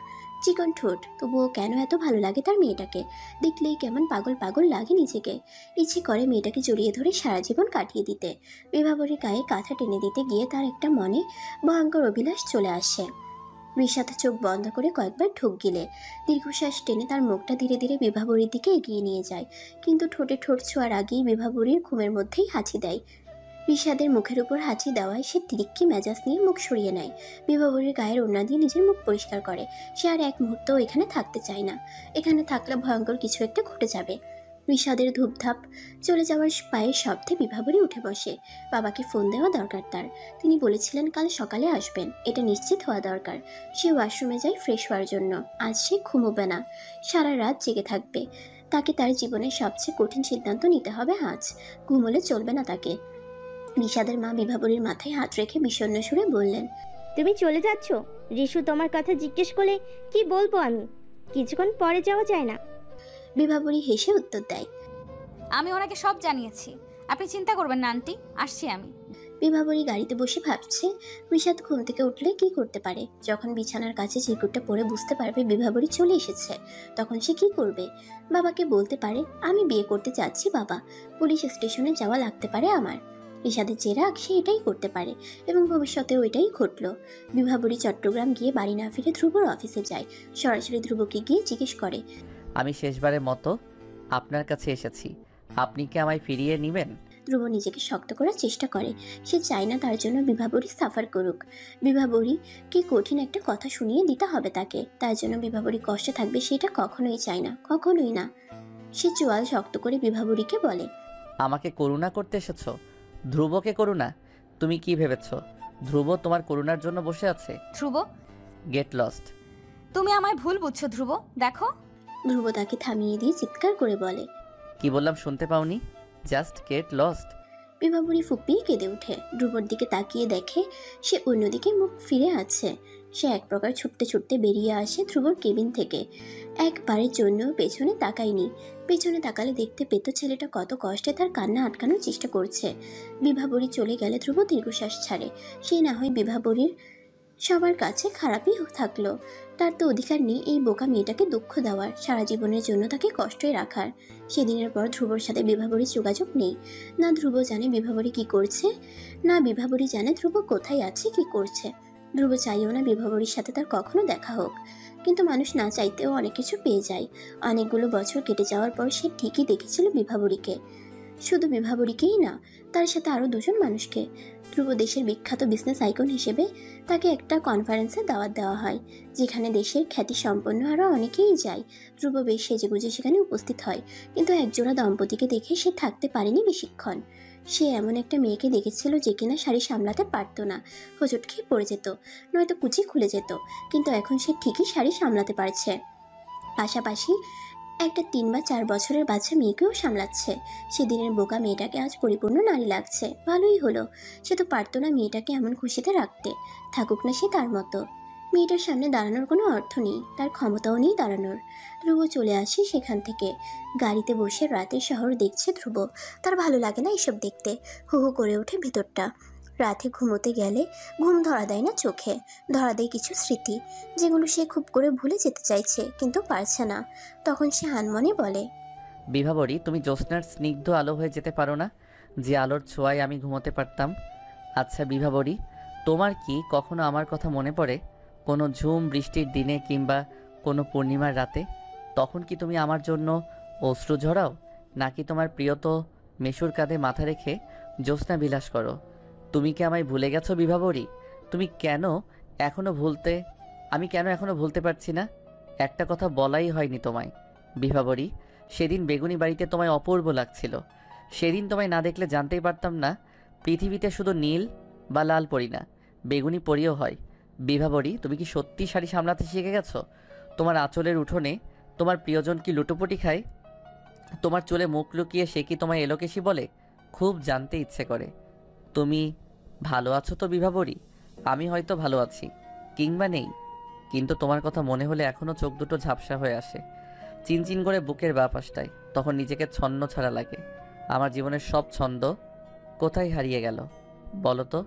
চিকন ঠোঁট, তবুও কেন এত ভালো লাগে তার মেয়েটাকে? দেখলেই কেমন পাগল পাগল লাগে নিজেকে। ইচ্ছে করে মেয়েটাকে জড়িয়ে ধরে সারা জীবন কাটিয়ে দিতে। বিভাবরীর গায়ে কাঁথা টেনে দিতে গিয়ে তার একটা মনে ভয়ঙ্কর অভিলাষ চলে আসে। ঋষাদ চোখ বন্ধ করে কয়েকবার ঢোক গিলে দীর্ঘশ্বাস টেনে তার মুখটা ধীরে ধীরে বিভাবরীর দিকে এগিয়ে নিয়ে যায়, কিন্তু ঠোঁটে ঠোঁট ছোঁয়ার আগেই বিভাবরীর ঘুমের মধ্যেই হাঁচি দেয়। ঋষাদের মুখের উপর হাঁচি দেওয়ায় সে তিরিক্ষি মেজাজ নিয়ে মুখ সরিয়ে নেয়। বিভাবরীর গায়ের ওড়না দিয়ে নিজের মুখ পরিষ্কার করে। সে আর এক মুহূর্তও এখানে থাকতে চায় না। এখানে থাকলে ভয়ঙ্কর কিছু একটা ঘটে যাবে। ঋষাদের ধূপধাপ চলে যাওয়ার পায়ের শব্দে বিভাবরী উঠে বসে। বাবাকে ফোন দেওয়া দরকার তার। তিনি বলেছিলেন কাল সকালে আসবেন, এটা নিশ্চিত হওয়া দরকার। সে ওয়াশরুমে যায় ফ্রেশ হওয়ার জন্য। আজ সে ঘুমোবে না, সারা রাত জেগে থাকবে। তাকে তার জীবনের সবচেয়ে কঠিন সিদ্ধান্ত নিতে হবে আজ। ঘুমোলে চলবে না তাকে। ঋষাদের মা বিভাবরীর মাথায় হাত রেখে বিষণ্ণ সুরে বললেন, তুমি চলে যাচ্ছ? ঋষু তোমার কথা জিজ্ঞেস করলে কি বলবো আমি? কিছুক্ষণ পরে যাওয়া যায় না? বিভাবরী হেসে উত্তর দেয়, আমি ওনাকে সব জানিয়েছি, আপনি চিন্তা করবেন না আন্টি, আসছি আমি। বিভাবরী গাড়িতে বসে ভাবছে ঋষাদ ঘুম থেকে উঠলে কি করতে পারে। যখন বিছানার কাছে চিরকুটটা পরে বুঝতে পারবে বিভাবরী চলে এসেছে, তখন সে কি করবে? বাবাকে বলতে পারে, আমি বিয়ে করতে চাচ্ছি বাবা, পুলিশ স্টেশনে যাওয়া লাগতে পারে আমার। ঋষাদের যে রাগ সে এটাই করতে পারে, এবং ভবিষ্যতেও এটাই ঘটল। বিভাবরী চট্টগ্রাম গিয়ে বাড়ি না ফিরে ধ্রুবর অফিসে যায়। সরাসরি ধ্রুবকে গিয়ে জিজ্ঞেস করে, আমি শেষবারের মতো আপনার কাছে এসেছি, আপনি কি আমায় ফিরিয়ে নেবেন? ধ্রুব নিজেকে শক্ত করার চেষ্টা করে। সে চায় না তার জন্য বিভাবরী সাফার করুক। বিভাবরীকে কঠিন একটা কথা শুনিয়ে দিতে হবে তাকে। তার জন্য বিভাবরী কষ্টে থাকবে সেটা কখনোই চায় না, কখনোই না। সে চোয়াল শক্ত করে বিভাবরীকে বলে, আমাকে করুণা করতে এসেছো? ধ্রুবকে করুণা? তুমি কি ভেবেছ ধ্রুব তোমার করুণার জন্য বসে আছে? ধ্রুব, গেট লস্ট। তুমি আমায় ভুল বুঝছো ধ্রুব, দেখো। ধ্রুব তাকে থামিয়ে দিয়ে চিৎকার করে বলে, কি বললাম শুনতে পাওনি? Just get lost. বিভাবরী ফুপিয়ে কেঁদে ওঠে। ধ্রুবর দিকে তাকিয়ে দেখে সে অন্যদিকে মুখ ফিরে আছে। সে এক প্রকার ছুটতে ছুটতে বেরিয়ে আসে ধ্রুবর কেবিন থেকে। একবারের জন্য পেছনে তাকায়নি। পেছনে তাকালে দেখতে পেত ছেলেটা কত কষ্টে তার কান্না আটকানোর চেষ্টা করছে। বিভাবরী চলে গেলে ধ্রুব দীর্ঘশ্বাস ছাড়ে। সে না হয় বিভাবরীর সবার কাছে খারাপই থাকলো, তার তো অধিকার নেই এই বোকা মেয়েটাকে দুঃখ দেওয়ার, সারা জীবনের জন্য তাকে কষ্টই রাখার। সেদিনের পর ধ্রুবর সাথে বিভাবরীর যোগাযোগ নেই। না ধ্রুব জানে বিভাবরী কি করছে, না বিভাবরী জানে ধ্রুব কোথায় আছে, কি করছে। ধ্রুব চাইও না বিভাবরীর সাথে তার কখনো দেখা হোক, কিন্তু মানুষ না চাইতেও অনেক কিছু পেয়ে যায়। অনেকগুলো বছর কেটে যাওয়ার পর সে ঠিকই দেখেছিল বিভাবরীকে। শুধু বিভাবরীকেই না, তার সাথে আরও দুজন মানুষকে। ধ্রুব দেশের বিখ্যাত বিজনেস আইকন হিসেবে তাকে একটা কনফারেন্সে দাওয়াত দেওয়া হয়, যেখানে দেশের খ্যাতি সম্পন্ন আরও অনেকেই যায়। ধ্রুব বেশ সেজেগুজে সেখানে উপস্থিত হয়, কিন্তু একজোড়া দম্পতিকে দেখে সে থাকতে পারেনি বেশিক্ষণ। সে এমন একটা মেয়েকে দেখেছিল যে কিনা শাড়ি সামলাতে পারতো না, হোঁচট খেয়ে পড়ে যেত, নয়তো কুচি খুলে যেত, কিন্তু এখন সে ঠিকই শাড়ি সামলাতে পারছে। পাশাপাশি একটা 3 বা 4 বছরের বাচ্চা মেয়েকেও সামলাচ্ছে। সেদিনের বোকা মেয়েটাকে আজ পরিপূর্ণ নারী লাগছে। ভালোই হলো, সে তো পারতো না মেয়েটাকে এমন খুশিতে রাখতে। থাকুক না সে তার মতো। মেয়েটার সামনে দাঁড়ানোর কোনো অর্থ নেই, তার ক্ষমতাও নেই দাঁড়ানোর। ধ্রুব চলে আসে সেখান থেকে। গাড়িতে বসে রাতের শহর দেখছে ধ্রুব। তার ভালো লাগে না এসব দেখতে। হু হু করে ওঠে ভেতরটা। রাতে ঘুমোতে গেলে ঘুম ধরা দেয় না চোখে, ধরা দেয় কিছু স্মৃতি, যেগুলো সে খুব করে ভুলে যেতে চাইছে কিন্তু পারছে না। তখন সে আনমনে বলে, বিভাবরী, তুমি জ্যোৎস্নার স্নিগ্ধ আলো হয়ে যেতে পারো না, যে আলোর ছোঁয়ায় আমি ঘুমোতে পারতাম? আচ্ছা বিভাবরী, তোমার কি কখনো আমার কথা মনে পড়ে? কোনো ঝুম বৃষ্টির দিনে কিংবা কোনো পূর্ণিমার রাতে? তখন কি তুমি আমার জন্য অশ্রু ঝরাও, নাকি তোমার প্রিয়ত মেশুর কাঁধে মাথা রেখে জ্যোৎস্না বিলাস করো? তুমি কি আমায় ভুলে গেছো বিভাবরী? তুমি কেন আমি কেন এখনো ভুলতে পারছি না? একটা কথা বলাই হয়নি তোমায় বিভাবরী। সেদিন বেগুনি বাড়িতে তোমায় অপূর্ব লাগছিল। সেদিন তোমায় না দেখলে জানতেই পারতাম না পৃথিবীতে শুধু নীল বা লাল পরি না, বেগুনি পরিও হয়। বিভাবরী, তুমি কি সত্যি শাড়ি সামলাতে শিখে গেছো? তোমার আঁচলের উঠোনে তোমার প্রিয়জন কি লুটোপুটি খায়? তোমার চুলে মুখ লুকিয়ে সে কি তোমায় এলোকেশি বলে? খুব জানতে ইচ্ছে করে তুমি ভালো আছো তো বিভাবরী? আমি হয়তো ভালো আছি কিংবা নেই, কিন্তু তোমার কথা মনে হলে এখনও চোখ দুটো ঝাপসা হয়ে আসে, চিনচিন করে বুকের বাঁ পাশটায়। তখন নিজেকে ছন্ন ছাড়া লাগে। আমার জীবনের সব ছন্দ কোথায় হারিয়ে গেল বলো তো?